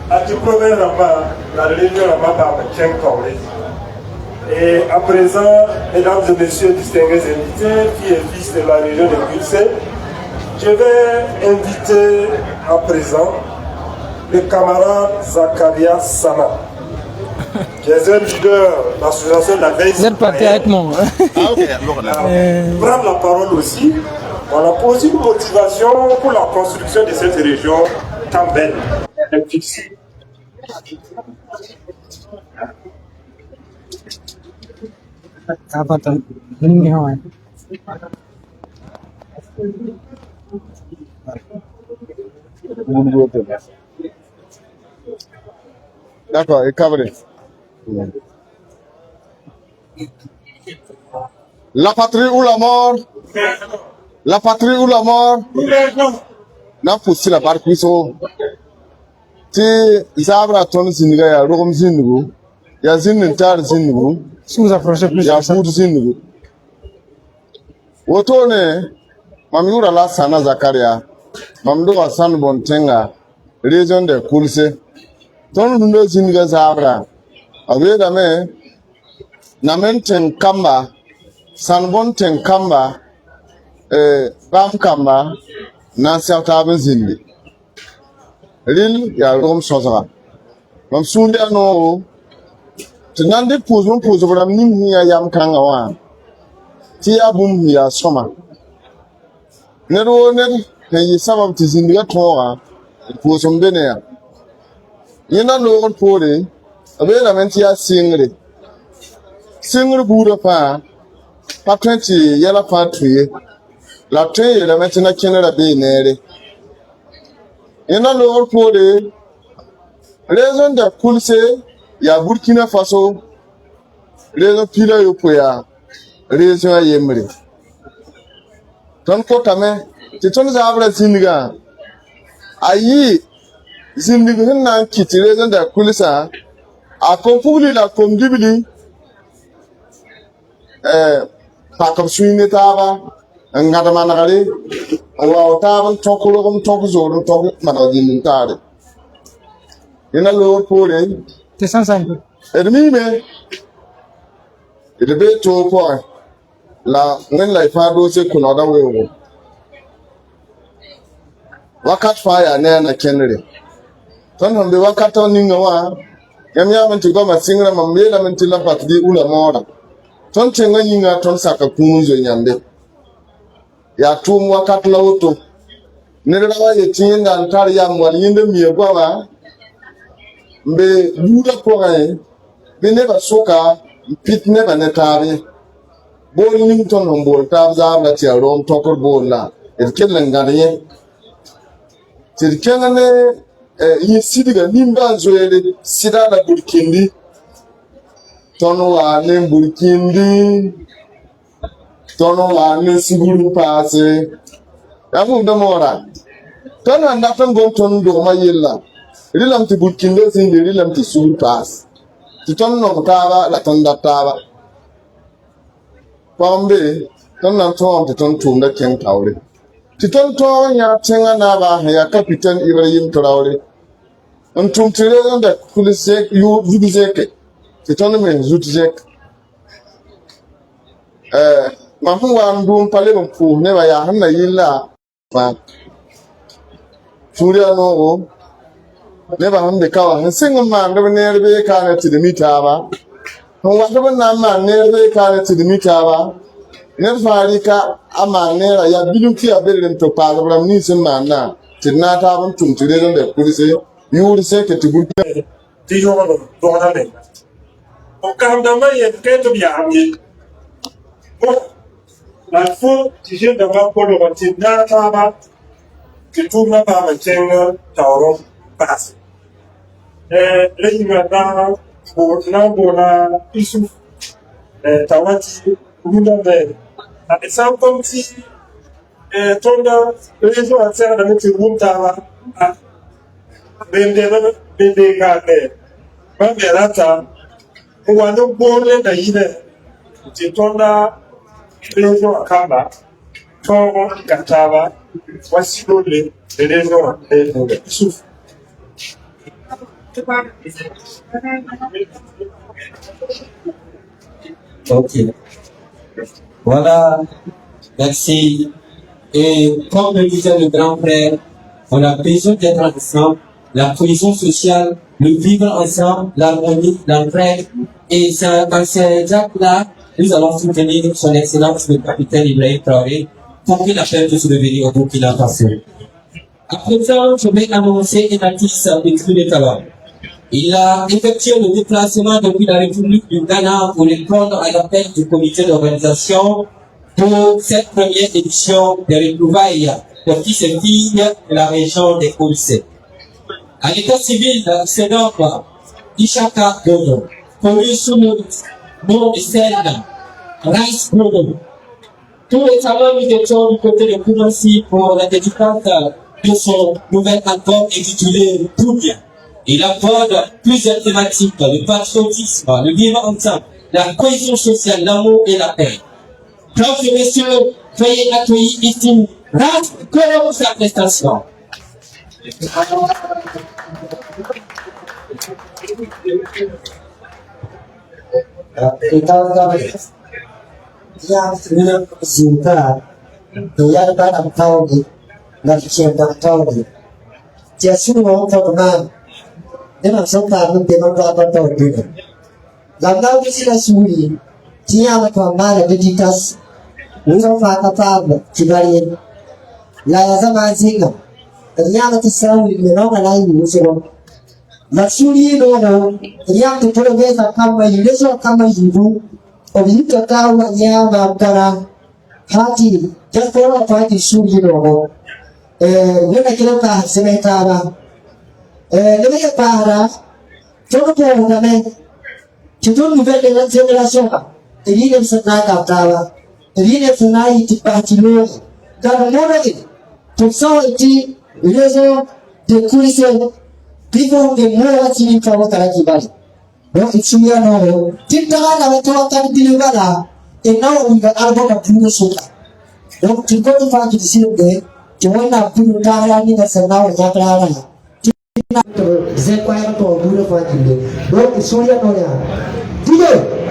a été promet Rama, la religion Rama par Tcheng Kaolé. Et à présent, mesdames et messieurs distingués invités, filles et fils de la région de Pulsé, je vais inviter à présent le camarade Zakaria Sana, qui est un leader de l'association de la veille. Vous êtes parti avec moi. Prendre la parole aussi. On a posé une motivation pour la construction de cette région tant belle. D'accord, et cabré. La patrie ou la mort? La patrie ou la mort? N'a poussé la barque ti zabra ton zinga ya rogom zingu ya zinin tar zingu. Si vous approchez plus, ya fout zingu. Wotone Mamiura la sana Zakaria Mamdo San Bontenga région de Kulse ton nundo zinga zabra aweda me namenten kamba san bonten kamba bam kamba na certain zindi Ril ya rom sozara mam sunde no tinande pozo bram nim ya yam kanga wa ti abum ya soma nero ne yi sabab ti zindi ya tora pozo mbene ya yina no on pore abela menti ya singre bura pa patenti yala patrie la teye la menti na kenera be nere Yena lor pole raison de Kulse ya Burkina Faso raison pila yopoya raison yemre ton ko tame ti ton zabra zindiga ayi zindiga hinna kiti raison de Kulsa a kompuli la komdibili pakam suine taba ngada managale wa taban tokulo kom tokuzoro tok managin tare ina lo pole te 105. Edmime edebe to po la ngen la ifado se kunoda wewo wakat fire na kenre ton hambe wakato ninga wa yamya manti go masingra mambela manti la patdi ula mora ton tenga nyinga ton saka kunzo nyambe ya tum wakat la woto nerawa ye tinga antar ya mwali yinde miye kwa mbe buda pogae bine ba soka pit ne ba netari bol nington hombol tab zabla ti rom tokor bolla el kelangariye tirkenane yi sidiga nimba zoele sidala burkindi tono wa ne burkindi tono wa ne siguru pase yamu damora tono andatan gon ton do mayilla rilam ti burkinde sin rilam ti siguru pas ti ton no taba la ton databa pombe ton nan ton ti ton tunda ken tawre ti ton to ya tenga na ba ya capitaine Ibrahim Traoré on tum tire da kulise yu zuzeke ti ton men zuzek mafu wa ndum pale mfu ne ba ya hanna yilla fa furiya no ne ba hande kawa singa ma da ne rebe ka na ti mita ba on wa da na ma ne rebe ka na ti mita ba ne fari ka ama ne ra ya biluki ya belen to pa da ni sin ma na ti na ta bun tum tire da kulise yu se ke ti bu ti yo no do na le o kam da mai e ke to ya ami la fo ti je da ba ko lo ti na ta ba ti tu na ba ma chen tawro pas le ina na bo na isu tawati Muda be a sam comme si tonda région à terre de notre routava bende gade ba berata wano bole da yine ti tonda région akamba tongo katava Voici donc les raisons et souffrent. Ok. Voilà. Merci. Et comme le disait le grand frère, on a besoin d'être ensemble, la cohésion sociale, le vivre ensemble, l'harmonie, l'entraide. Et c'est dans ces actes-là, nous allons soutenir son excellence, le capitaine Ibrahim Traoré, pour qu'il appelle de se revenir au Burkina Faso. À présent, je vais annoncer un artiste écrit de talent. Il a effectué le déplacement depuis la République du Ghana pour répondre à l'appel du comité d'organisation pour cette première édition des retrouvailles de fils et filles de la région des Koulsé. À l'état civil, c'est donc Ishaka Bodo, connu sous le nom de scène Rice Bodo. Tout récemment, nous étions du côté de Koumassi pour la dédicace de son nouvel album intitulé Tout-Bien. Il aborde plusieurs thématiques, le patriotisme, le vivre ensemble, la cohésion sociale, l'amour et la paix. Mesdames et messieurs, veuillez accueillir ici Rice Bodo pour sa prestation. La suri no yang tu pura besa kama yuleso kama yudu obita kawa nyama kara hati jakora pati suri no wena kila ka semeta lebe para todo por una vez todo nivel de la generación viene sana kawa viene sana itipati lo kana mora to so iti yuleso de kuise people get more watching from Karakibali. No, it's here no. Tintaga na watu deliver and now we got album of Bruno Soka. No, to go to find the same day, to one up Bruno Kara in the Sanao Zakara. Zekwaya to Bruno Fagin. No, it's here no. Bruno!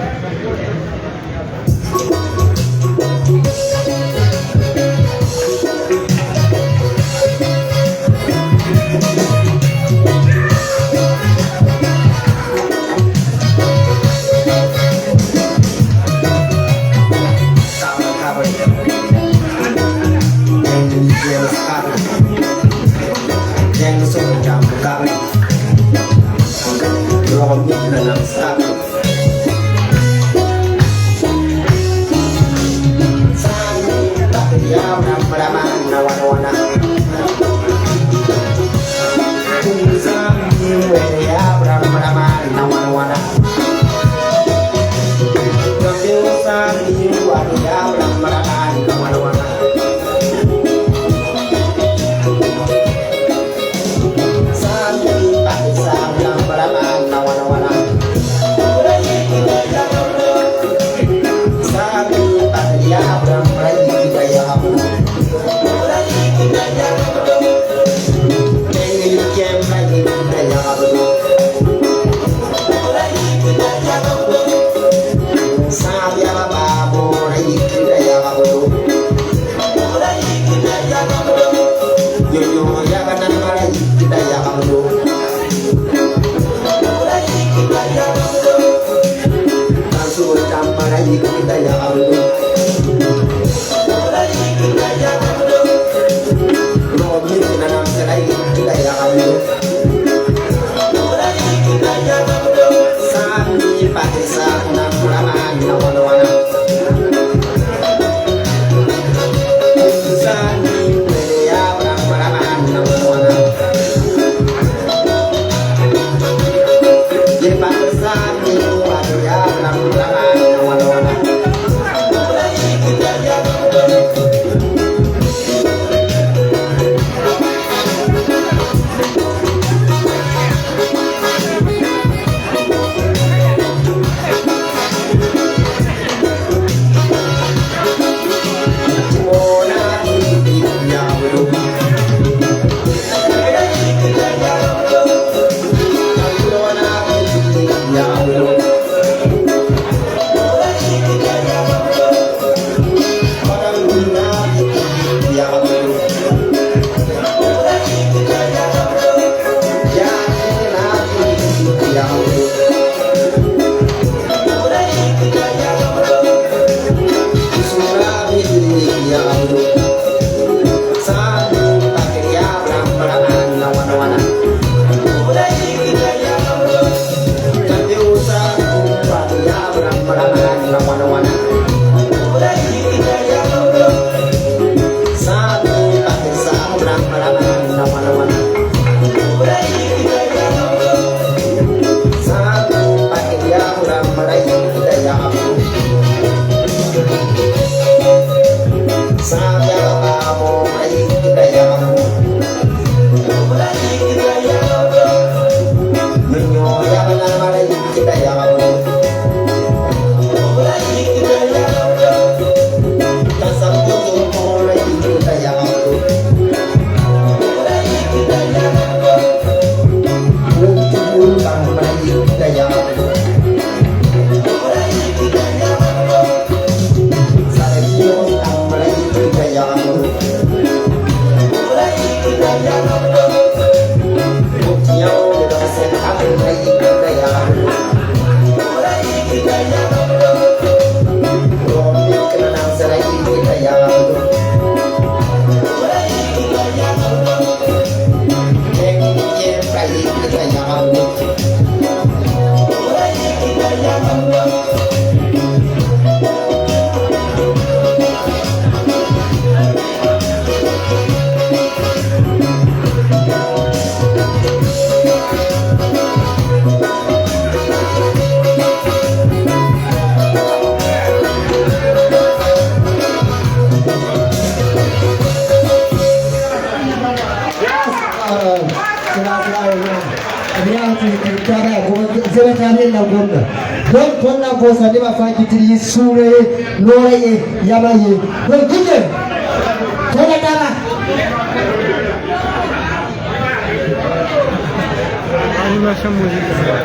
Animation musicale.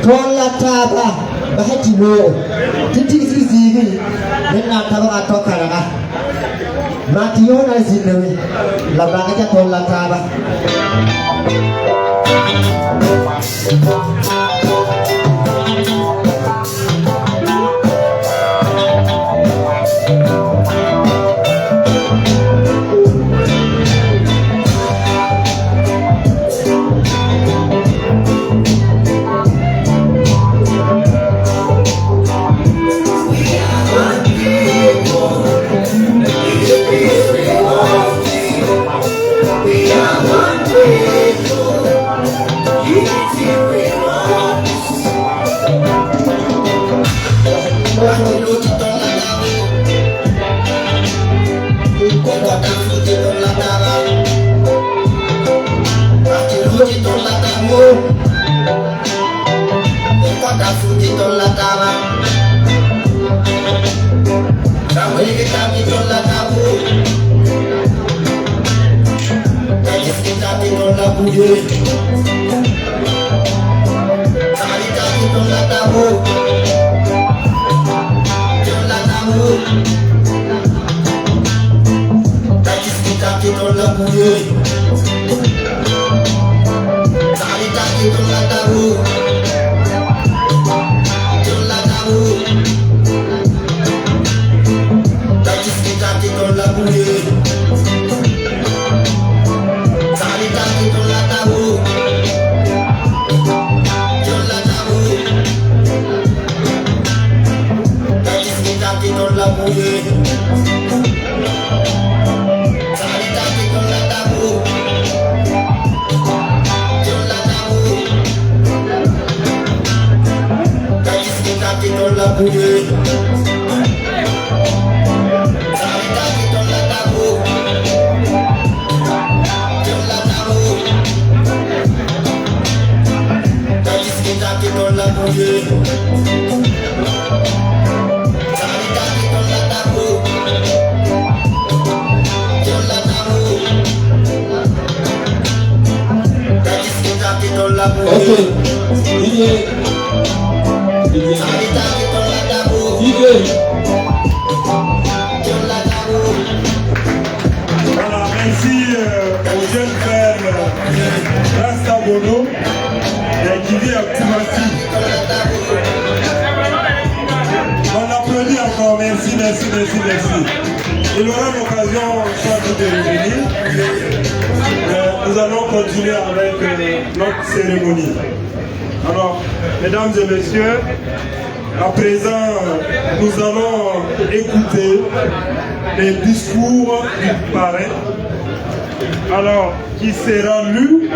Con la taba bahati lo titi zizi ni na taba atoka na mationa zinawe la banga con la taba Voilà, merci aux jeunes frères Rasta Bono qui vit à Kumasi. On applaudit encore, merci. Il aura l'occasion soit de revenir. Nous allons continuer avec notre cérémonie. Alors, mesdames et messieurs, à présent, nous allons écouter les discours du parrain, alors qui sera lu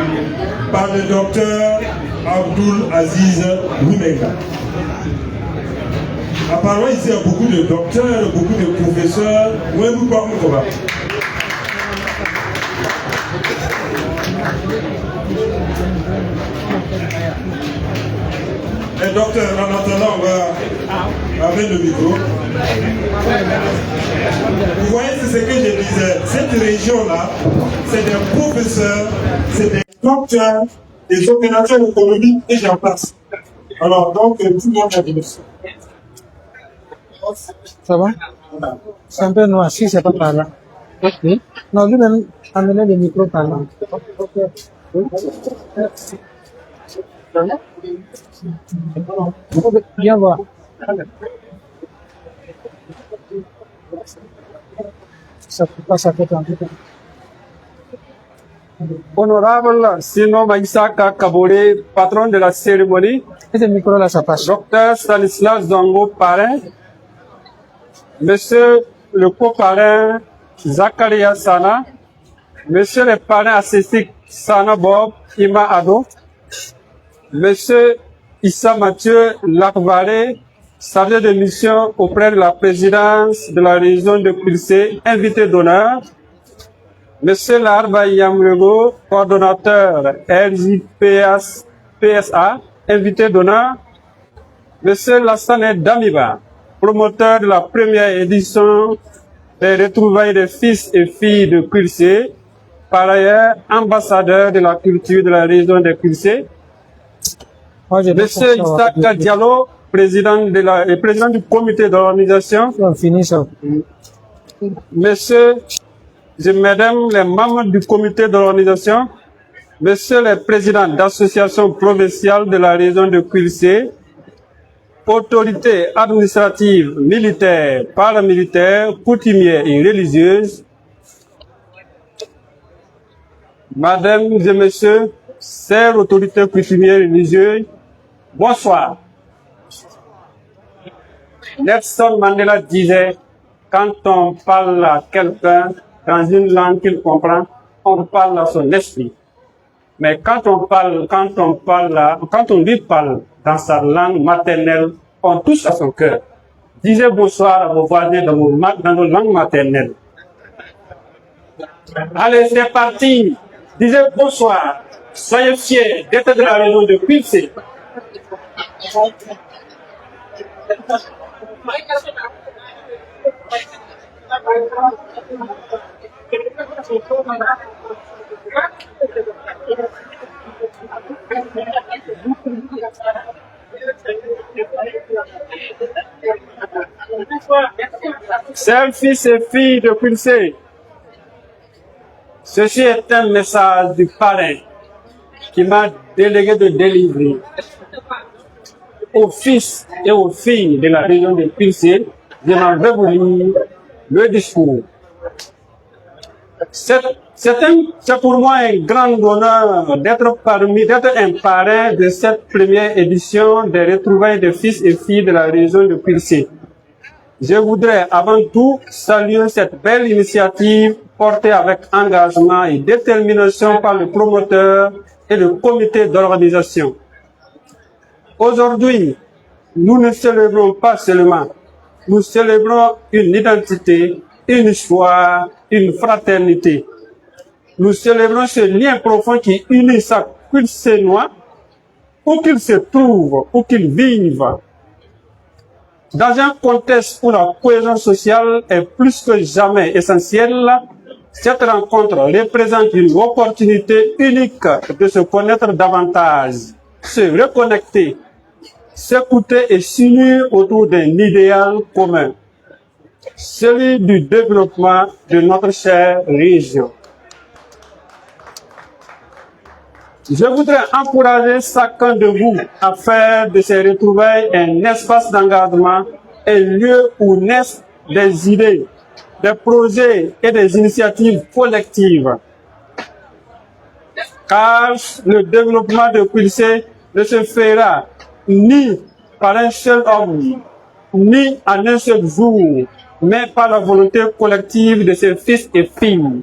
par le docteur Abdul Aziz Wimenga. Apparemment, ici, il y a beaucoup de docteurs, beaucoup de professeurs. Où est-ce que vous parlez? Et docteur, en attendant, on va avec le micro. Vous voyez, c'est ce que je disais. Cette région-là, c'est des professeurs, c'est des docteurs, des opérateurs économiques et j'en passe. Alors, donc, tout le monde a dit ça. Ça va? C'est un peu noir, si c'est pas par là. Non, lui-même, amenez le micro par là. Viens voir. Ça fait pas, ça fait un peu. Honorable Sino Maïsaka Kabore, patron de la cérémonie. Et ce micro-là, ça passe. Docteur Stanislas Zongo, parrain. Monsieur le co-parrain Zakaria Sana. Monsieur le parrain assisté Sana Bob Ima Ado. Monsieur Issa Mathieu Lakvare, chargé de mission auprès de la présidence de la région de Pilsé, invité d'honneur, Monsieur Larba Yamrego, coordonnateur RJPSA, invité d'honneur, Monsieur Lassane Damiba, promoteur de la première édition des retrouvailles des fils et filles de Pilsé, par ailleurs ambassadeur de la culture de la région de Pilsé, Monsieur Issaka Diallo, président du comité d'organisation, Monsieur et Mesdames les membres du comité d'organisation, Messieurs les présidents d'associations provinciales de la région de Pilsé, autorités administratives, militaires, paramilitaires, coutumières et religieuses, Mesdames et Messieurs, chères autorités coutumières et religieuses, bonsoir. Nelson Mandela disait, quand on parle à quelqu'un dans une langue qu'il comprend, on parle à son esprit. Mais quand on lui parle dans sa langue maternelle, on touche à son cœur. Disez bonsoir à vos voisins dans nos langues maternelles. Allez, c'est parti. Disez bonsoir. Soyez fiers d'être de la région de Pilsé. Chers fils et filles de Pilsé, ceci est un message du parrain qui m'a délégué de délivrer aux fils et aux filles de la région de Pilsé. Je m'en vais vous lire le discours. C'est pour moi un grand honneur d'être un parrain de cette première édition des retrouvailles des fils et filles de la région de Pilsé. Je voudrais avant tout saluer cette belle initiative portée avec engagement et détermination par le promoteur et le comité d'organisation. Aujourd'hui, nous ne célébrons pas seulement, nous célébrons une identité, une histoire, une fraternité. Nous célébrons ce lien profond qui unit chaque Pilsénois, où qu'il se trouve, où qu'il vive. Dans un contexte où la cohésion sociale est plus que jamais essentielle, cette rencontre représente une opportunité unique de se connaître davantage, se reconnecter, s'écouter et s'unir autour d'un idéal commun, celui du développement de notre chère région. Je voudrais encourager chacun de vous à faire de ces retrouvailles un espace d'engagement, un lieu où naissent des idées, des projets et des initiatives collectives. Car le développement de Pilsé ne se fera ni par un seul homme, ni en un seul jour, mais par la volonté collective de ses fils et filles.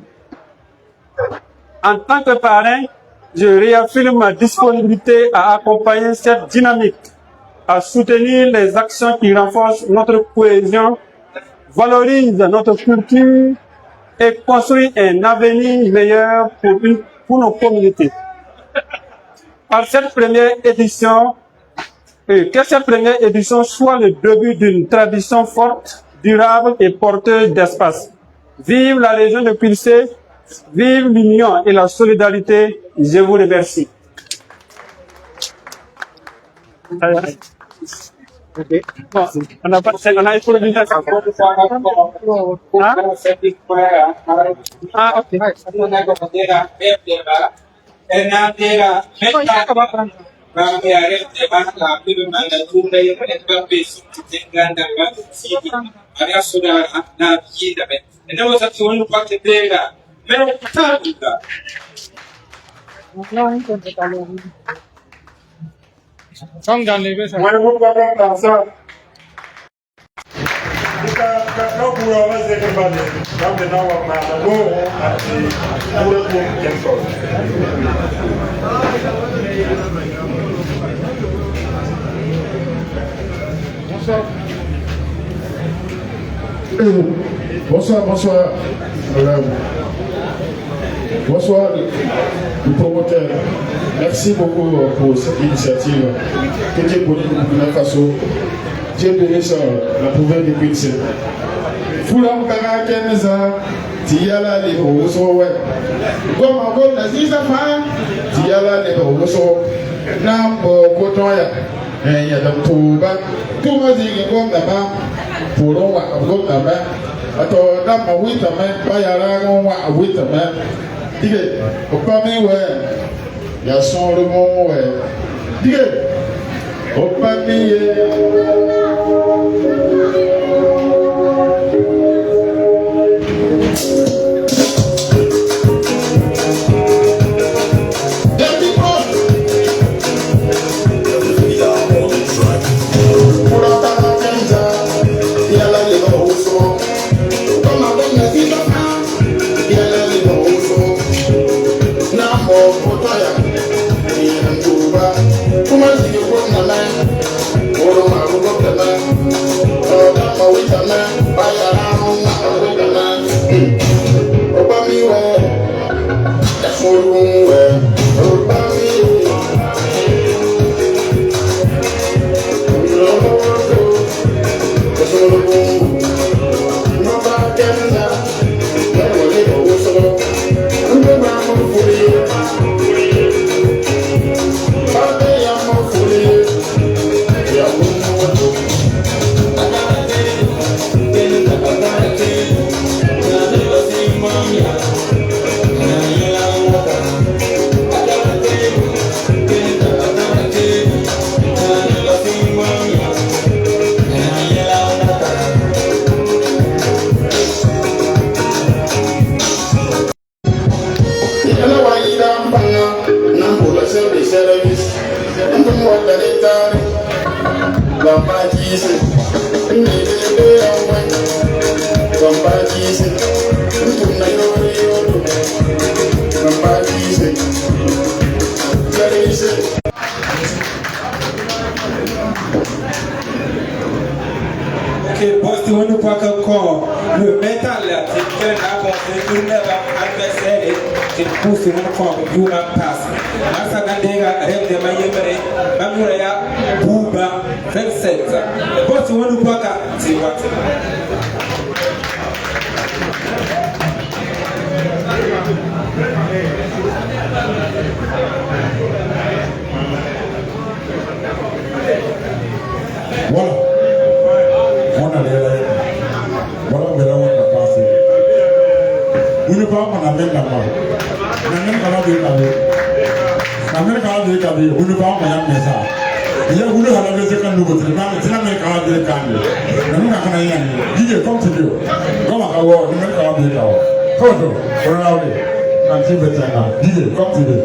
En tant que parrain, je réaffirme ma disponibilité à accompagner cette dynamique, à soutenir les actions qui renforcent notre cohésion, valorisent notre culture et construisent un avenir meilleur pour nos communautés. Par cette première édition, que cette première édition soit le début d'une tradition forte, durable et porteuse d'espace. Vive la région de Pilsé, vive l'union et la solidarité. Je vous remercie. Okay. Bon, on a Bonsoir, bonsoir, madame. Bonsoir, le promoteur. Merci beaucoup pour cette initiative que Dieu bénisse pour Burkina Faso. Dieu bénisse la province de Quincy. Foulam Kara Kenza, Tiala de Oso, Goma Goma Zizafa, Tiala de Oso, Nambo Kotoya, et Yadam Touba, Toumazi Goma, Puroma Goma, Ato Dama Witame, Bayara Goma Witame, Dige, Opami we, Yason le Mon we, Dige, Opami. Ok, bon, si on ne voit qu'encore le métal, c'est quel avancé, tout le monde adversaire, c'est pour ce qu'on prend, vous m'en passe. Massa Gandega, rêve de Mayemere, Mamuraya, Bouba, 27. Bon, si on ne voit qu'à, c'est what? Voilà. On a l'air. Voilà, on verra où on va passer. Vous ne pouvez pas en amener là-bas. Vous ne pouvez pas en amener là-bas. Vous ne pouvez pas en amener ça. Il y a voulu à la maison quand nous votons. C'est la même chose de Kanye. Nous n'avons rien. Dis comme tu veux. Comme à Kawa, nous n'avons pas de Kawa. Kodo, on a oublié. Quand tu veux t'en aller. Dis comme tu veux.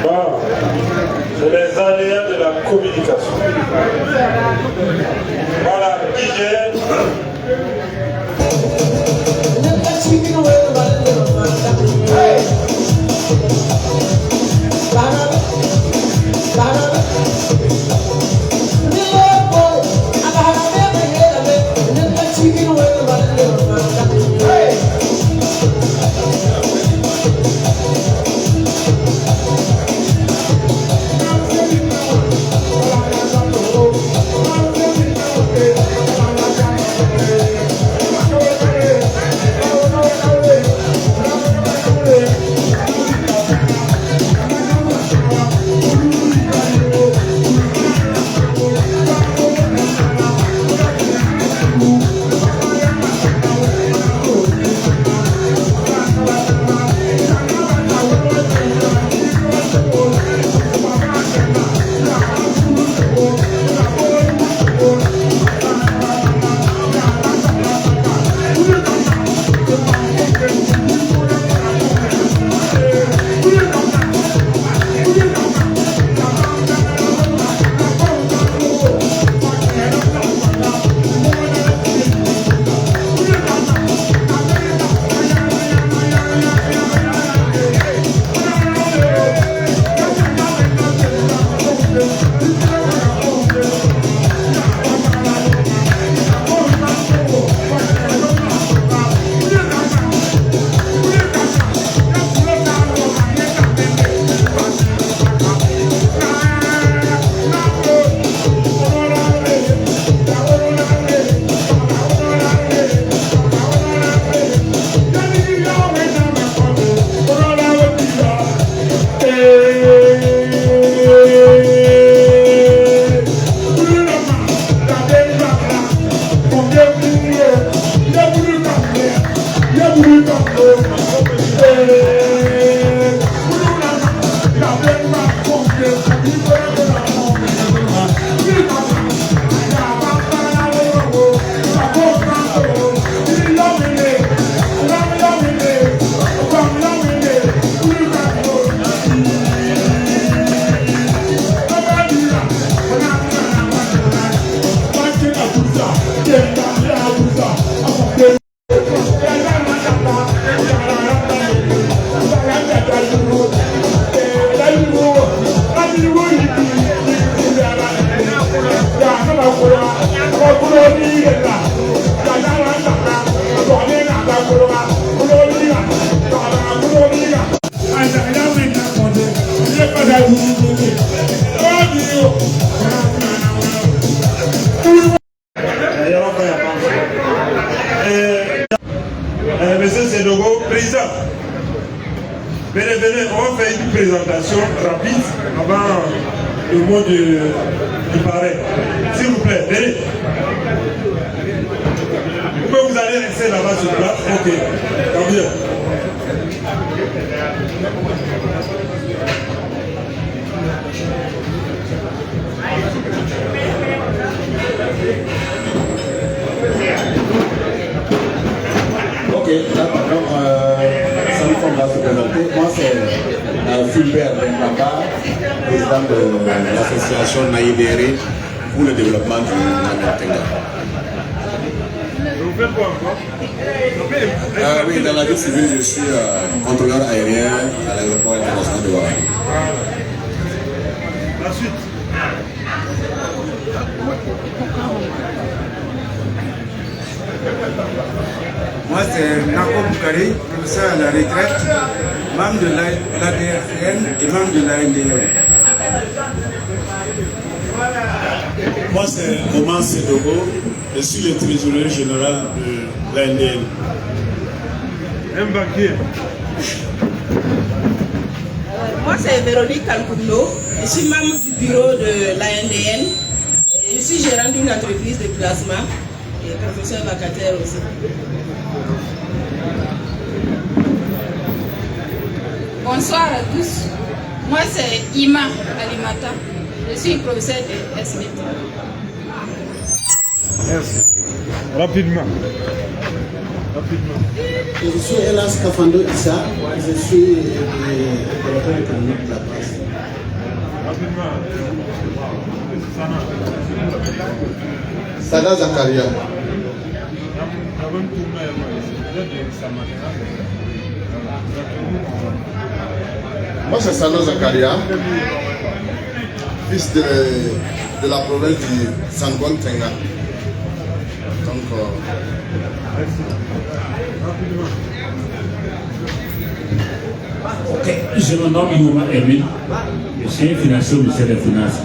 Bon, c'est les aléas de la communication. Voilà, DJ. Monsieur Sédogo, président. Venez, venez, on va faire une présentation rapide avant le mot du parrain. S'il vous plaît, venez. Vous allez rester là-bas sur place. Ok, tant mieux. Ok, donc ça nous va se présenter. Moi c'est Fulbert Bengamba, président de l'association Naïdéré pour le développement du Nord-Tenga. Vous faites quoi encore? Oui, dans la vie civile, je suis contrôleur aérien à l'aéroport international de Ouagadougou. La suite. Moi, c'est Nako Boukari, professeur à la retraite, membre de l'ADRN et membre de l'ANDR. Moi, c'est Roman Sédogo, je suis le trésorier général de l'ANDN. Un banquier. Moi, c'est Véronique Kalkouno, je suis membre du bureau de l'ANDN. Je suis gérante d'une entreprise de plasma et professeur vacataire aussi. Bonsoir à tous. Moi, c'est Ima Alimata. Je suis professeur de SBT. Merci. Rapidement. Je suis Elas Kafando Issa. Je suis opérateur économique de la presse. Sada Zakaria. Moi, c'est Sada Zakaria, fils de la province du Sangon Tenga. Donc, Ok, je me nomme Youma Emile, je suis financier au ministère des Finances.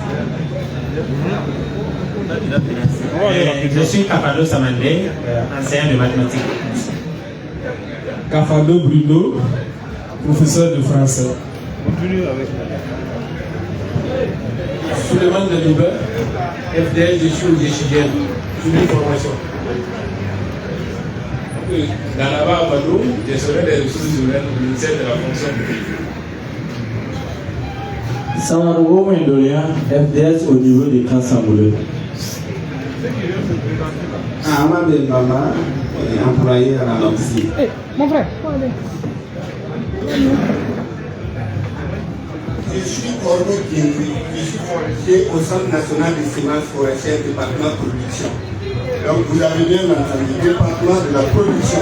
Je suis Kafado Samandé, enseignant de mathématiques. Kafado Bruno, professeur de français. Suleiman Deliba, FDL, je suis au GCGN, je suis formation. Dans la barre à Badou, je serai des ressources humaines au ministère de la fonction publique. Samarougo Mendolia, FDS au niveau des camps Sambouleux. Ahmad Mama, employé à la Nancy. Mon frère, je suis Corbeau Guingri, je suis forestier au Centre national des semences forestières, département production. Donc vous avez bien entendu, département de la production.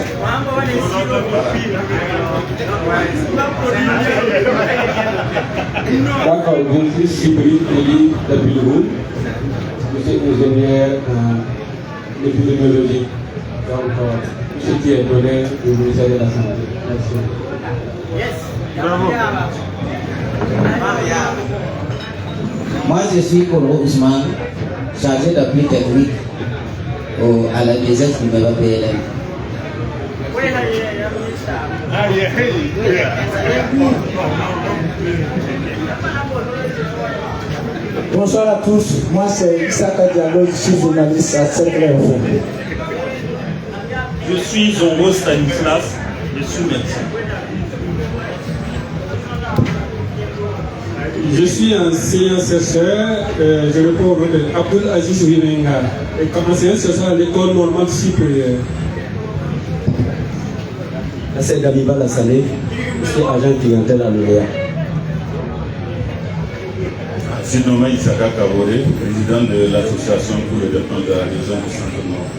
D'accord, je suis Sibri Eli Dabilou, je suis ingénieur en épidémiologie. Donc, ce qui est donné au ministère de la Santé. Merci. Bravo. Moi, je suis Koro Ousmane, chargé d'appui technique à la DGS numéro PLM. Bonsoir à tous, moi c'est Issaka Diallo, je suis journaliste à Cercle Info. Je suis Zongo Stanislas, je suis médecin. Je suis enseignant-chercheur, je réponds au nom de Abdul Aziz Rivenga, et comme enseignant-chercheur à l'école normale supérieure. C'est Gamiba Lassalé, je suis agent clientèle à l'OEA. Je suis nommé Issaka Kabore, président de l'association pour le développement de la région du Centre-Nord.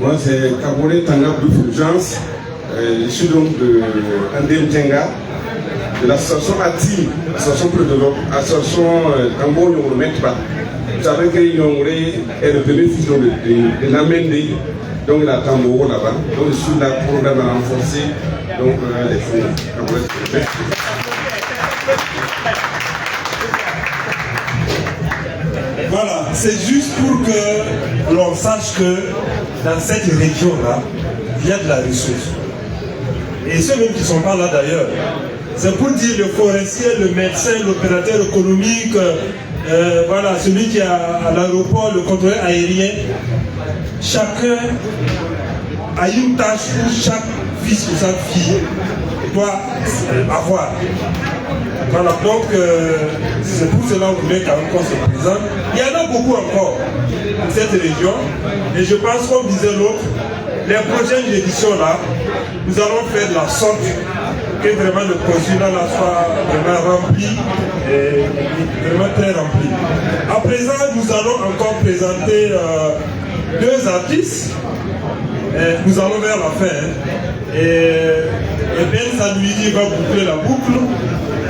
Moi c'est Kabore Tangabou Fulgence, je suis donc de Andem Tenga, de l'association ATI, l'association pour le développement, l'association Tango Yongremetra. Vous savez que Yongre est le bénéfice de l'Amende, donc la Tango là-bas. Donc je suis là pour renforcer donc, les fonds. Voilà, c'est juste pour que l'on sache que dans cette région-là, il y a de la ressource. Et ceux même qui ne sont pas là d'ailleurs, c'est pour dire le forestier, le médecin, l'opérateur économique, voilà, celui qui est à l'aéroport, le contrôleur aérien, chacun a une tâche où chaque fils ou sa fille doit avoir. Voilà, donc c'est pour cela qu'on voulait quand même qu'on se présente. Il y en a beaucoup encore dans cette région, et je pense, comme disait l'autre, les prochaines éditions là, nous allons faire de la sorte que vraiment le consulat là soit vraiment rempli, et vraiment très rempli. À présent, nous allons encore présenter deux artistes. Nous allons vers la fin. Et Ben Sanuidi va boucler la boucle.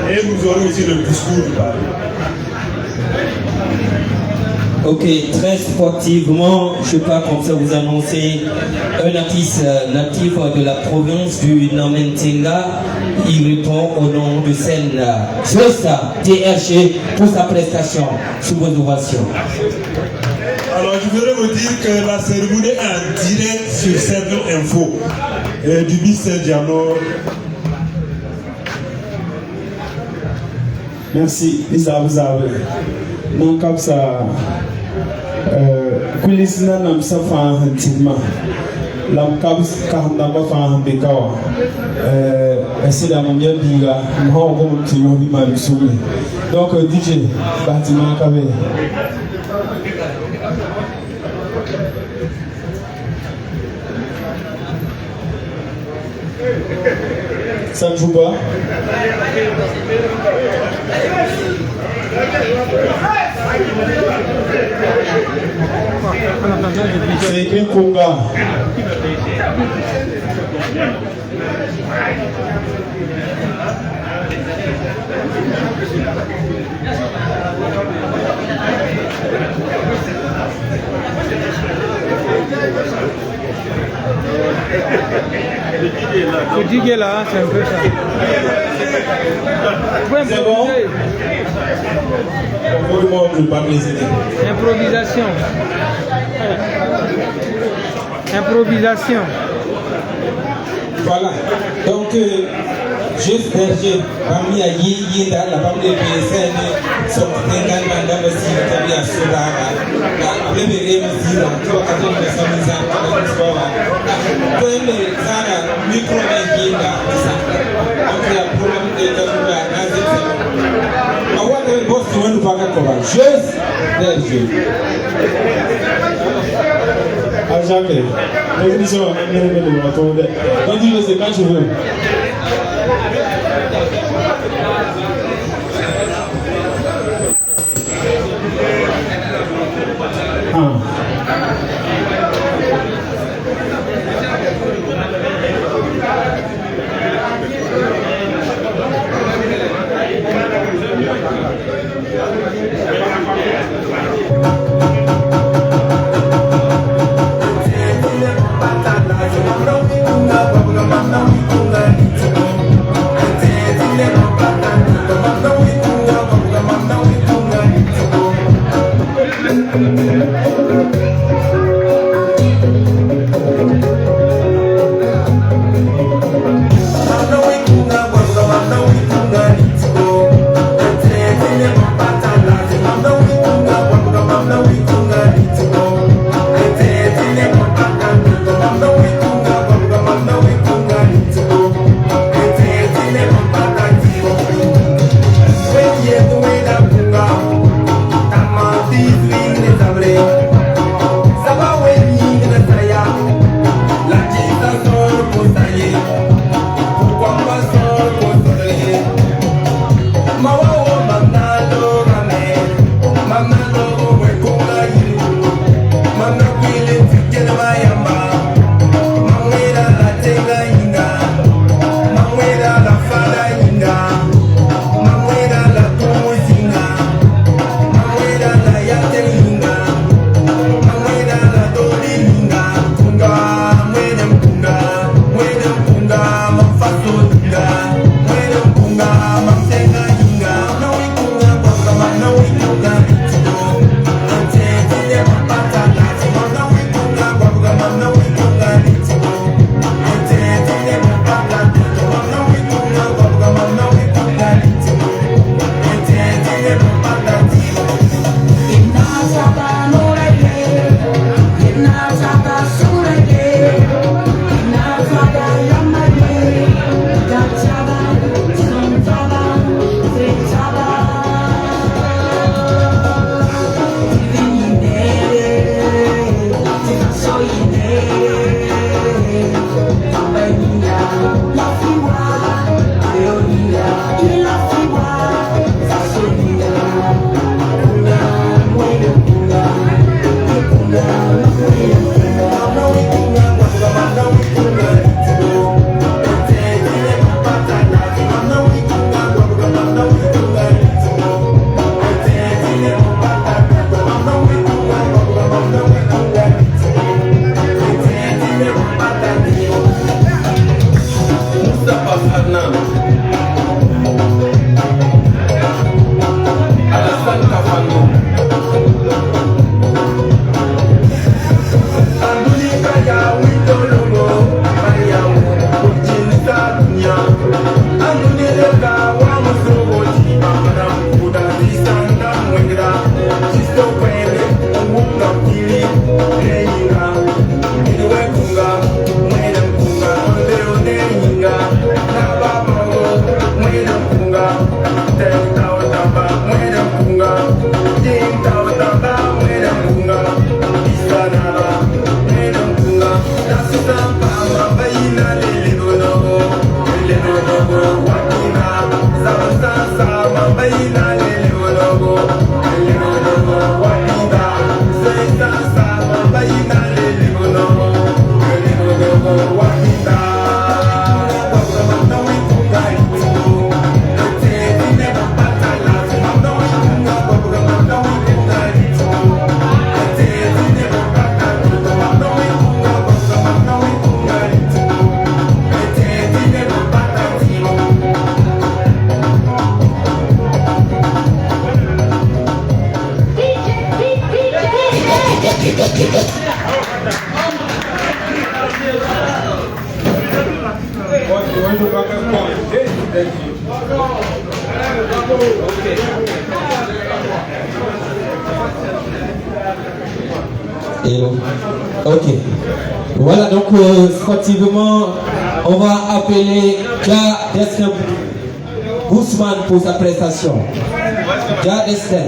Et nous aurons aussi le discours du parler. Ok, très sportivement, je peux comme ça vous annoncer un artiste natif de la province du Namentenga. Il répond au nom de scène Josta TRG pour sa prestation sous vos ovations. Alors je voudrais vous dire que la cérémonie est en direct sur Cercle Info du Mister Diallo. Merci, Isabelle. Non, comme ça, Kulisna nam sa fa hantima. Lam kabs kahna ba fa hambekawa. Essida mamia biga, mho go timo bi ma bisumi. Donc DJ Batima Kabe. Ça ne joue pas. C'est écrit Konga. Le DJ est là, c'est un peu ça. C'est bon? Pour le monde, je ne peux pas me les aider. Improvisation. Improvisation. Voilà. Donc, juste derrière, parmi les Yinda, la parmi les PSN, sont également dans le site de la Solara. La première mesure, qui va être de sa mise en place. Pour les Zara, micro Yinda, donc il y a un problème de la nation. I want the boss to win the pocket cover. Just derrière. Jamais. L'émission a même le retour de. On dit que c'est quand je veux. Ok. Voilà, donc sportivement, on va appeler Ja Destin Guzman pour sa prestation. Ja Destin.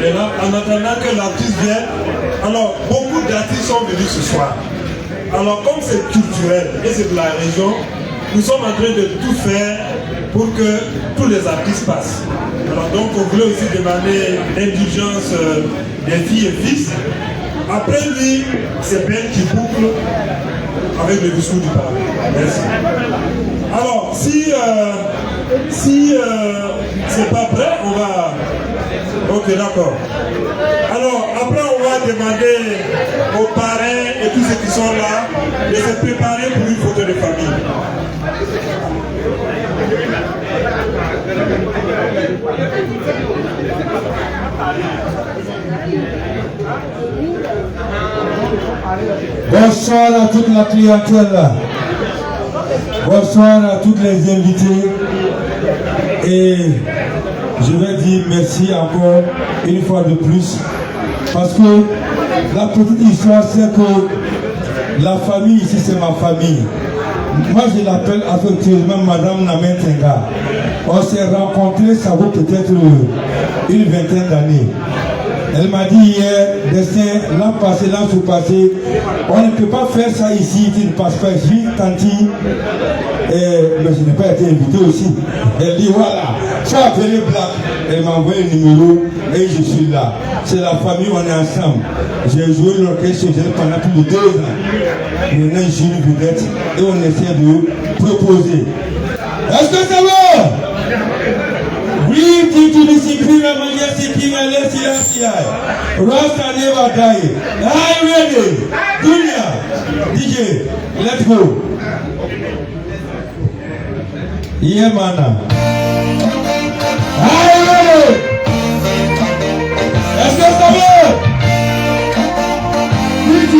Et là, en attendant que l'artiste vienne, alors beaucoup d'artistes sont venus ce soir. Alors comme c'est culturel et c'est de la région, nous sommes en train de tout faire pour que tous les artistes passent. Alors donc on voulait aussi demander l'indulgence des filles et fils. Après lui, c'est Ben qui boucle avec le discours du pape. Merci. Alors si c'est pas prêt, on va... Ok, d'accord. Alors après on va demander aux parrains et tous ceux qui sont là de se préparer pour une photo de famille. Bonsoir à toute la clientèle. Bonsoir à tous les invités. Et je vais dire merci encore une fois de plus. Parce que la petite histoire, c'est que la famille ici, c'est ma famille. Moi, je l'appelle affectueusement Madame Namen Tenga. On s'est rencontrés, ça vaut peut-être une vingtaine d'années. Elle m'a dit hier, Destin, l'an passé, l'an sous-passé, on ne peut pas faire ça ici, tu ne passes pas ici, tanti. Mais je n'ai pas été invité aussi. Elle dit voilà, tu as appelé Black. Elle m'a envoyé le numéro et je suis là. C'est la famille, on est ensemble. J'ai joué l'orchestre pendant plus de 2 ans. Maintenant, je suis une vedette et on essaie de proposer. Est-ce que ça va? Breathe into the supreme majesty, Alessia. Rasta never die. Are you ready? Dunia, DJ, let's go. Yeah, man. Are you ready? Est-ce que ça va? DJ,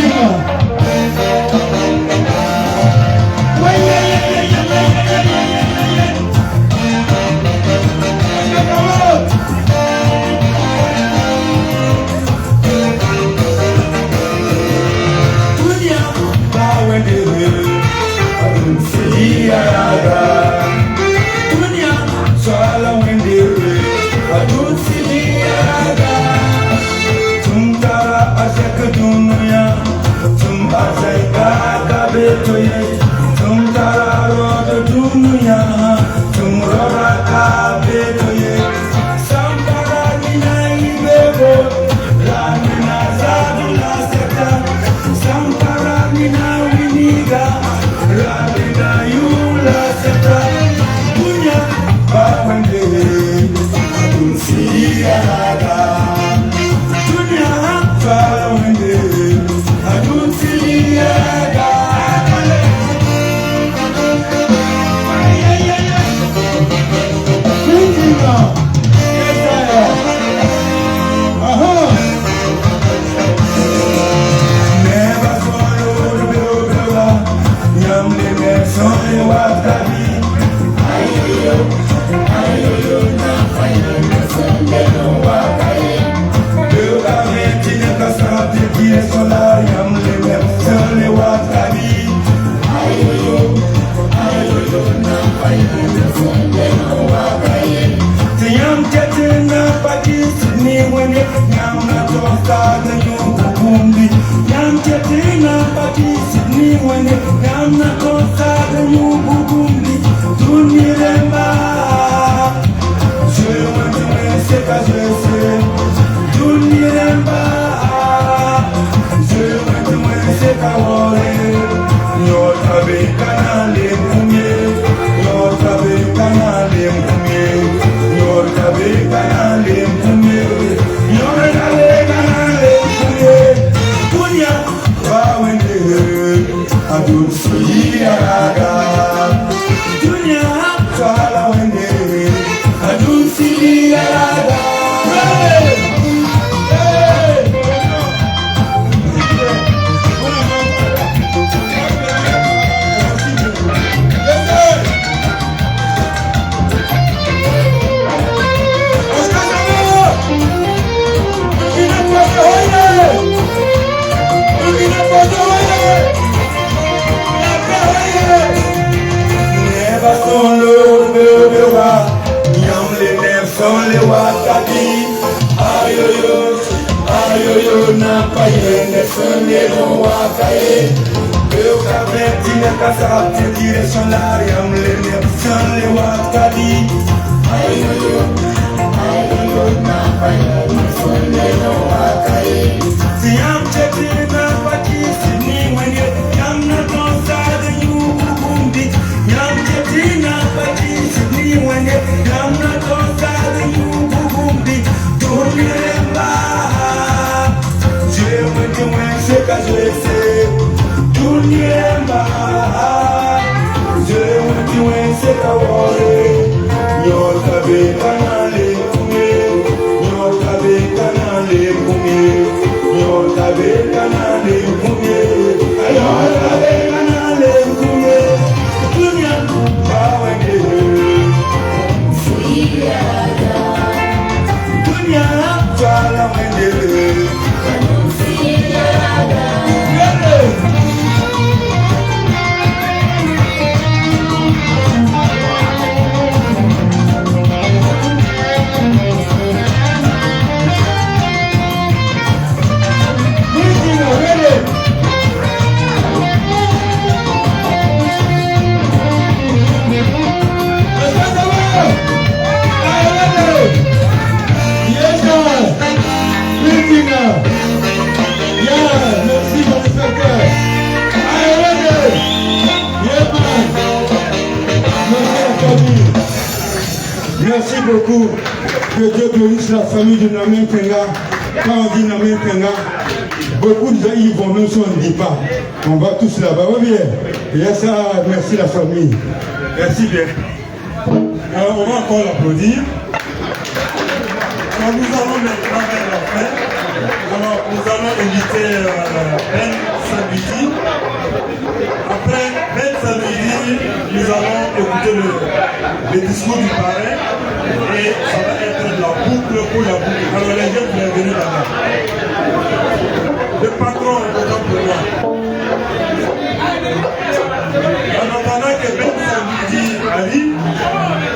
wakati ayoyo ayoyo na payene sonero wakaye eu kabeti na kasapti direction l'ariam le nepsan le wakati ayoyo ayoyo na payene sonero wakaye siam cheti na pakisi ni mwenye yam na tonsa de yubu bumbi yam cheti na pakisi ni mwenye yam na tonsa de yubu bumbi Dunyemba Jewe mwense kajwese Dunyemba Jewe mwense kawore Nyota bekanale kume Nyota bekanale kume Nyota bekanale kume Nyota bekanale kume Dunyemba wengele Siyada Dunya Fala wengele Siyada Merci beaucoup. Que Dieu bénisse la famille de Namen Kenga. Quand on dit Namen Kenga, beaucoup de gens y vont, même si on ne dit pas. On va tous là-bas. Oui, bien. Et ça, merci la famille. Merci bien. Alors, on va encore l'applaudir. Alors, nous allons maintenant vers la fin. Alors, nous allons inviter Ben Sabiti. Après Ben Sabiti, nous allons écouter le discours du parrain et ça va être de la boucle pour la boucle. Alors, les gens vont venir là-bas. Le patron est autant pour moi. En attendant que Ben Sabiti arrive,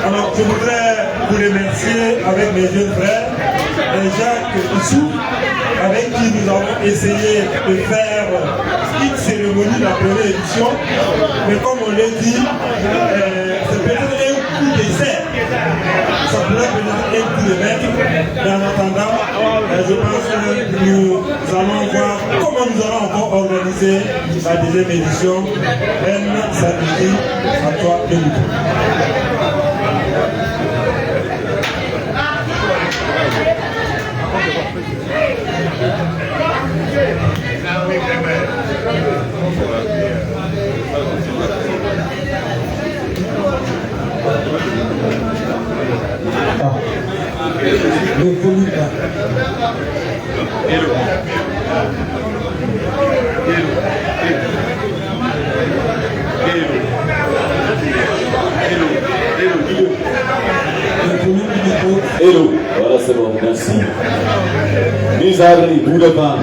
alors je voudrais vous remercier avec mes jeunes frères, Jacques Issou, avec qui nous avons essayé de faire une cérémonie de la première édition. Mais comme on l'a dit, c'est peut-être un coup d'essai. Ça pourrait peut-être un coup de maître. Mais en attendant, je pense que nous allons voir comment nous allons encore organiser la deuxième édition. Ben Sabiti, à toi et nous. Le volume là. Hello, voilà c'est bon, merci. Nizarni Boudaba.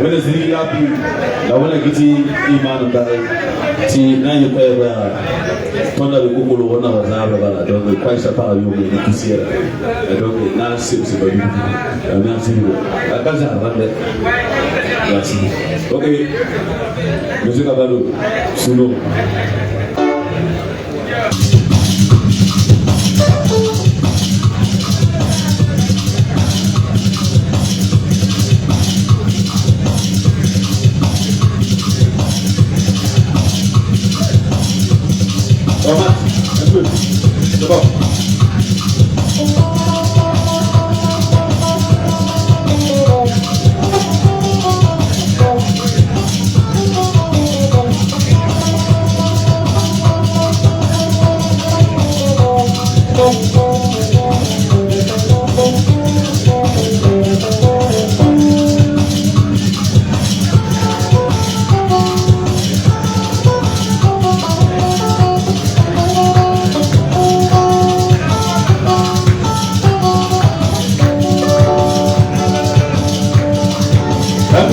Wala zili yapi, la wala giti iman dai. Ti na yepeba. Tona le kukulu wana wazaba bala. Donc quoi ça parle yo ni kisiera. Donc na c'est pas du tout. Merci. La casa rande. Merci. OK. Monsieur Kabalo, solo. C'est bon. I'm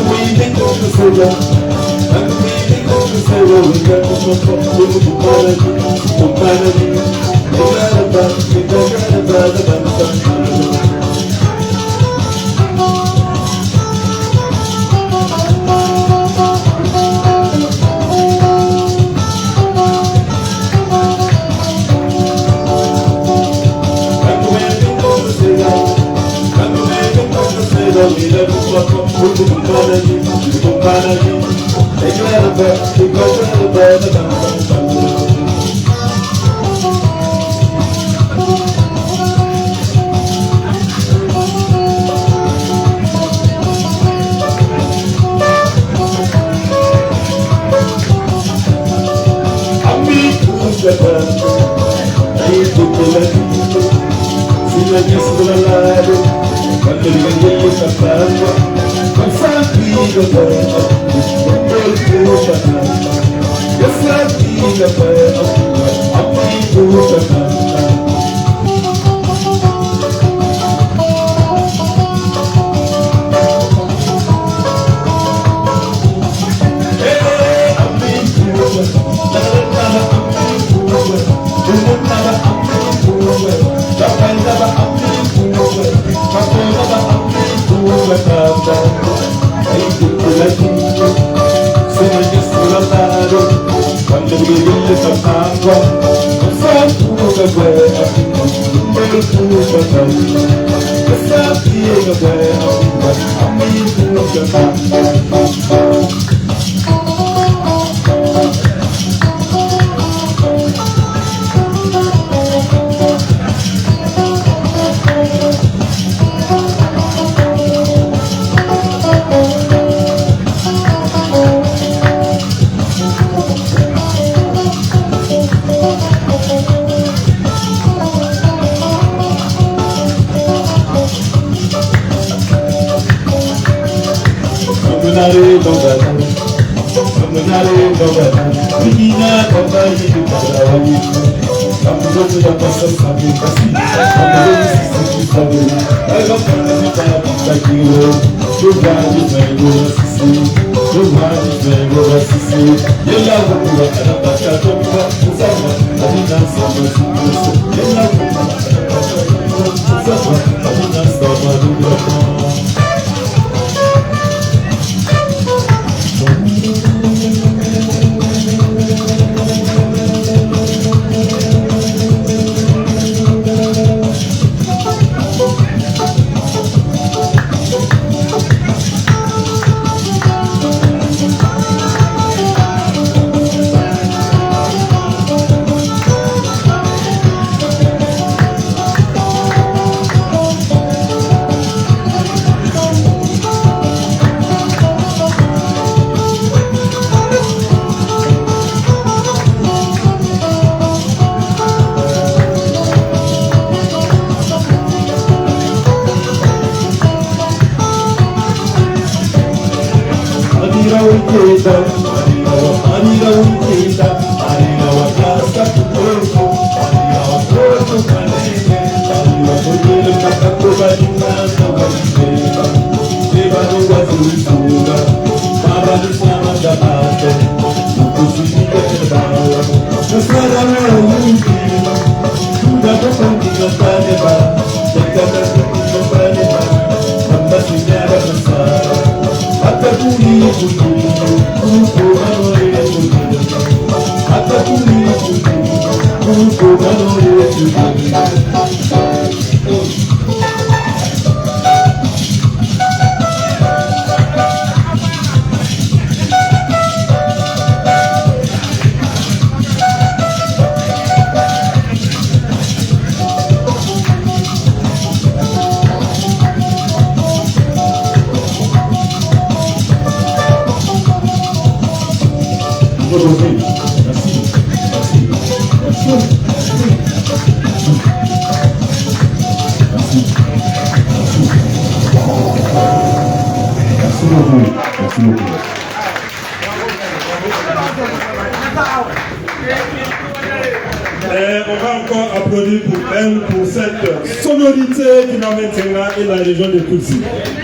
On va encore applaudir pour elle, pour cette sonorité qui nous maintenant et la région de Koutsi.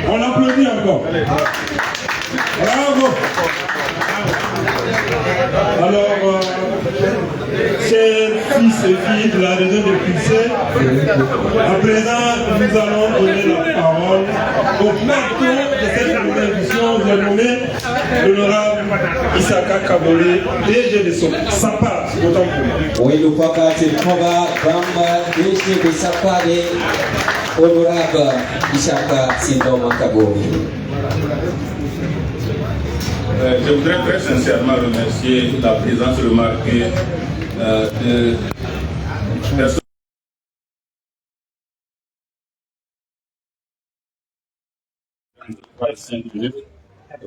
On l'applaudit encore. Bravo. Alors, chers fils et filles de la région de Pulsé, à présent, nous allons donner la parole au maître de cette émission, j'ai nommé l'honorable Isaka Kaboré, DG de SAPA, autant pour moi. Oui, nous crois que c'est le combat comme DG de SAPA et honorable Isaka Sindoma Kaboré. Je voudrais très sincèrement remercier la présence remarquée de personnes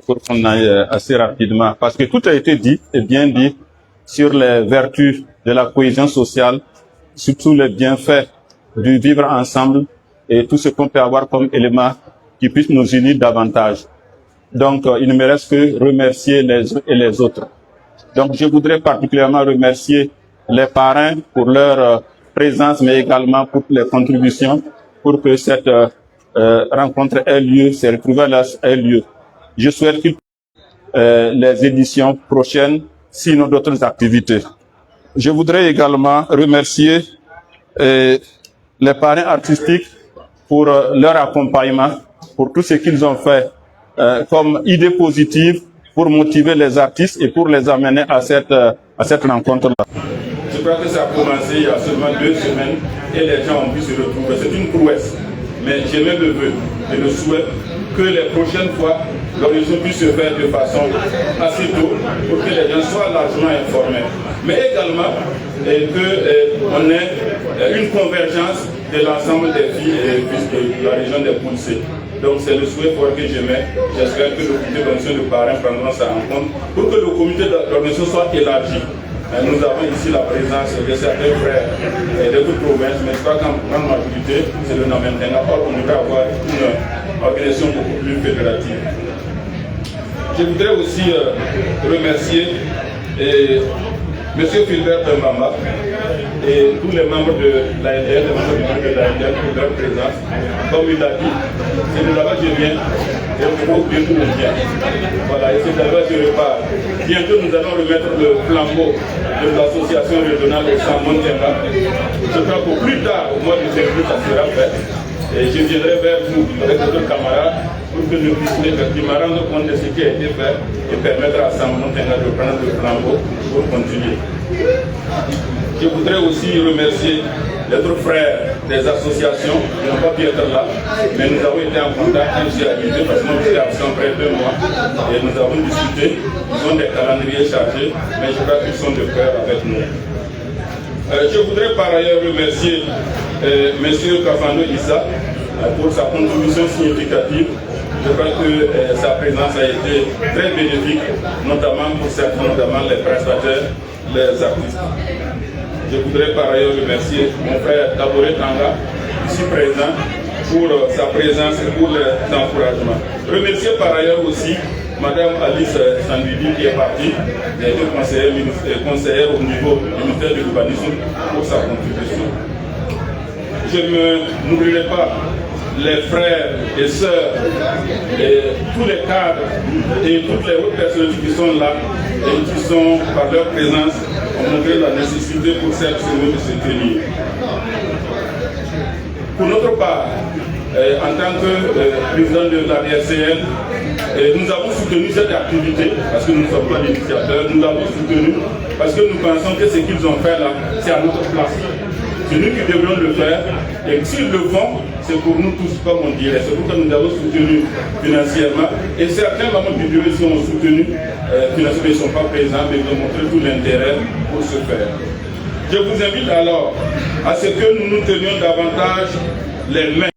pour qu'on aille assez rapidement, parce que tout a été dit et bien dit sur les vertus de la cohésion sociale, surtout les bienfaits du vivre ensemble et tout ce qu'on peut avoir comme élément qui puisse nous unir davantage. Donc, il ne me reste que remercier les uns et les autres. Donc, je voudrais particulièrement remercier les parrains pour leur présence, mais également pour les contributions pour que cette rencontre ait lieu, ces retrouvailles ait lieu. Je souhaite qu'il les éditions prochaines, sinon d'autres activités. Je voudrais également remercier les parrains artistiques pour leur accompagnement, pour tout ce qu'ils ont fait comme idée positive pour motiver les artistes et pour les amener à cette rencontre-là. Je crois que ça a commencé il y a seulement 2 semaines et les gens ont pu se retrouver. C'est une prouesse. Mais j'aimais le vœu et le souhait que les prochaines fois, l'horizon puisse se faire de façon assez tôt pour que les gens soient largement informés. Mais également qu'on ait une convergence de l'ensemble des filles et fils de la région des Pulsé. Donc c'est le souhait fort que j'aimais. J'espère que le comité d'organisation de parrains prendra ça en compte pour que le comité d'organisation soit élargi. Nous avons ici la présence de certains frères d'autres provinces, mais je crois qu'en grande majorité, c'est le Namentenga. Or, on devrait avoir une organisation beaucoup plus fédérative. Je voudrais aussi remercier M. Philbert Mbamba et tous les membres de l'ANDL, les membres du groupe de l'ANDL pour leur présence. Comme il l'a dit, c'est de là-bas que je viens et bientôt on vient. Voilà, et c'est de là-bas que je repars. Bientôt nous allons remettre le flambeau de l'association régionale au Samontenga. Je crois qu'au plus tard, au mois de février, ça sera fait. Et je viendrai vers vous avec d'autres camarades pour que nous puissions effectivement rendre compte de ce qui a été fait et permettre à Samontenga de prendre le flambeau pour continuer. Je voudrais aussi remercier les autres frères des associations qui n'ont pas pu être là, mais nous avons été en contact quand je suis arrivé parce que moi j'étais absent près de 2 mois et nous avons discuté. Ils ont des calendriers chargés, mais je crois qu'ils sont de cœur avec nous. Je voudrais par ailleurs remercier M. Kafando Issa pour sa contribution significative. Je crois que sa présence a été très bénéfique, notamment pour certains, notamment les prestataires, les artistes. Je voudrais par ailleurs remercier mon frère Kaboré Tanga, ici présent, pour sa présence et pour les encouragements. Remercier par ailleurs aussi Madame Alice Sandwidi qui est partie, qui a été conseillère au niveau du ministère de l'Urbanisme pour sa contribution. Je ne m'oublierai pas les frères et sœurs, et tous les cadres et toutes les autres personnes qui sont là et qui sont, par leur présence, ont montré la nécessité pour cette cérémonie de se tenir. Pour notre part, en tant que président de la RCN, nous avons soutenu cette activité parce que nous ne sommes pas l'initiateur, nous l'avons soutenu parce que nous pensons que ce qu'ils ont fait là, c'est à notre place. C'est nous qui devrions le faire et s'ils le font, c'est pour nous tous, comme on dirait. C'est pourquoi nous avons soutenu financièrement et certains membres du bureau ici ont soutenu financièrement, ils ne sont pas présents, mais ils ont montré tout l'intérêt pour ce faire. Je vous invite alors à ce que nous nous tenions davantage les mains.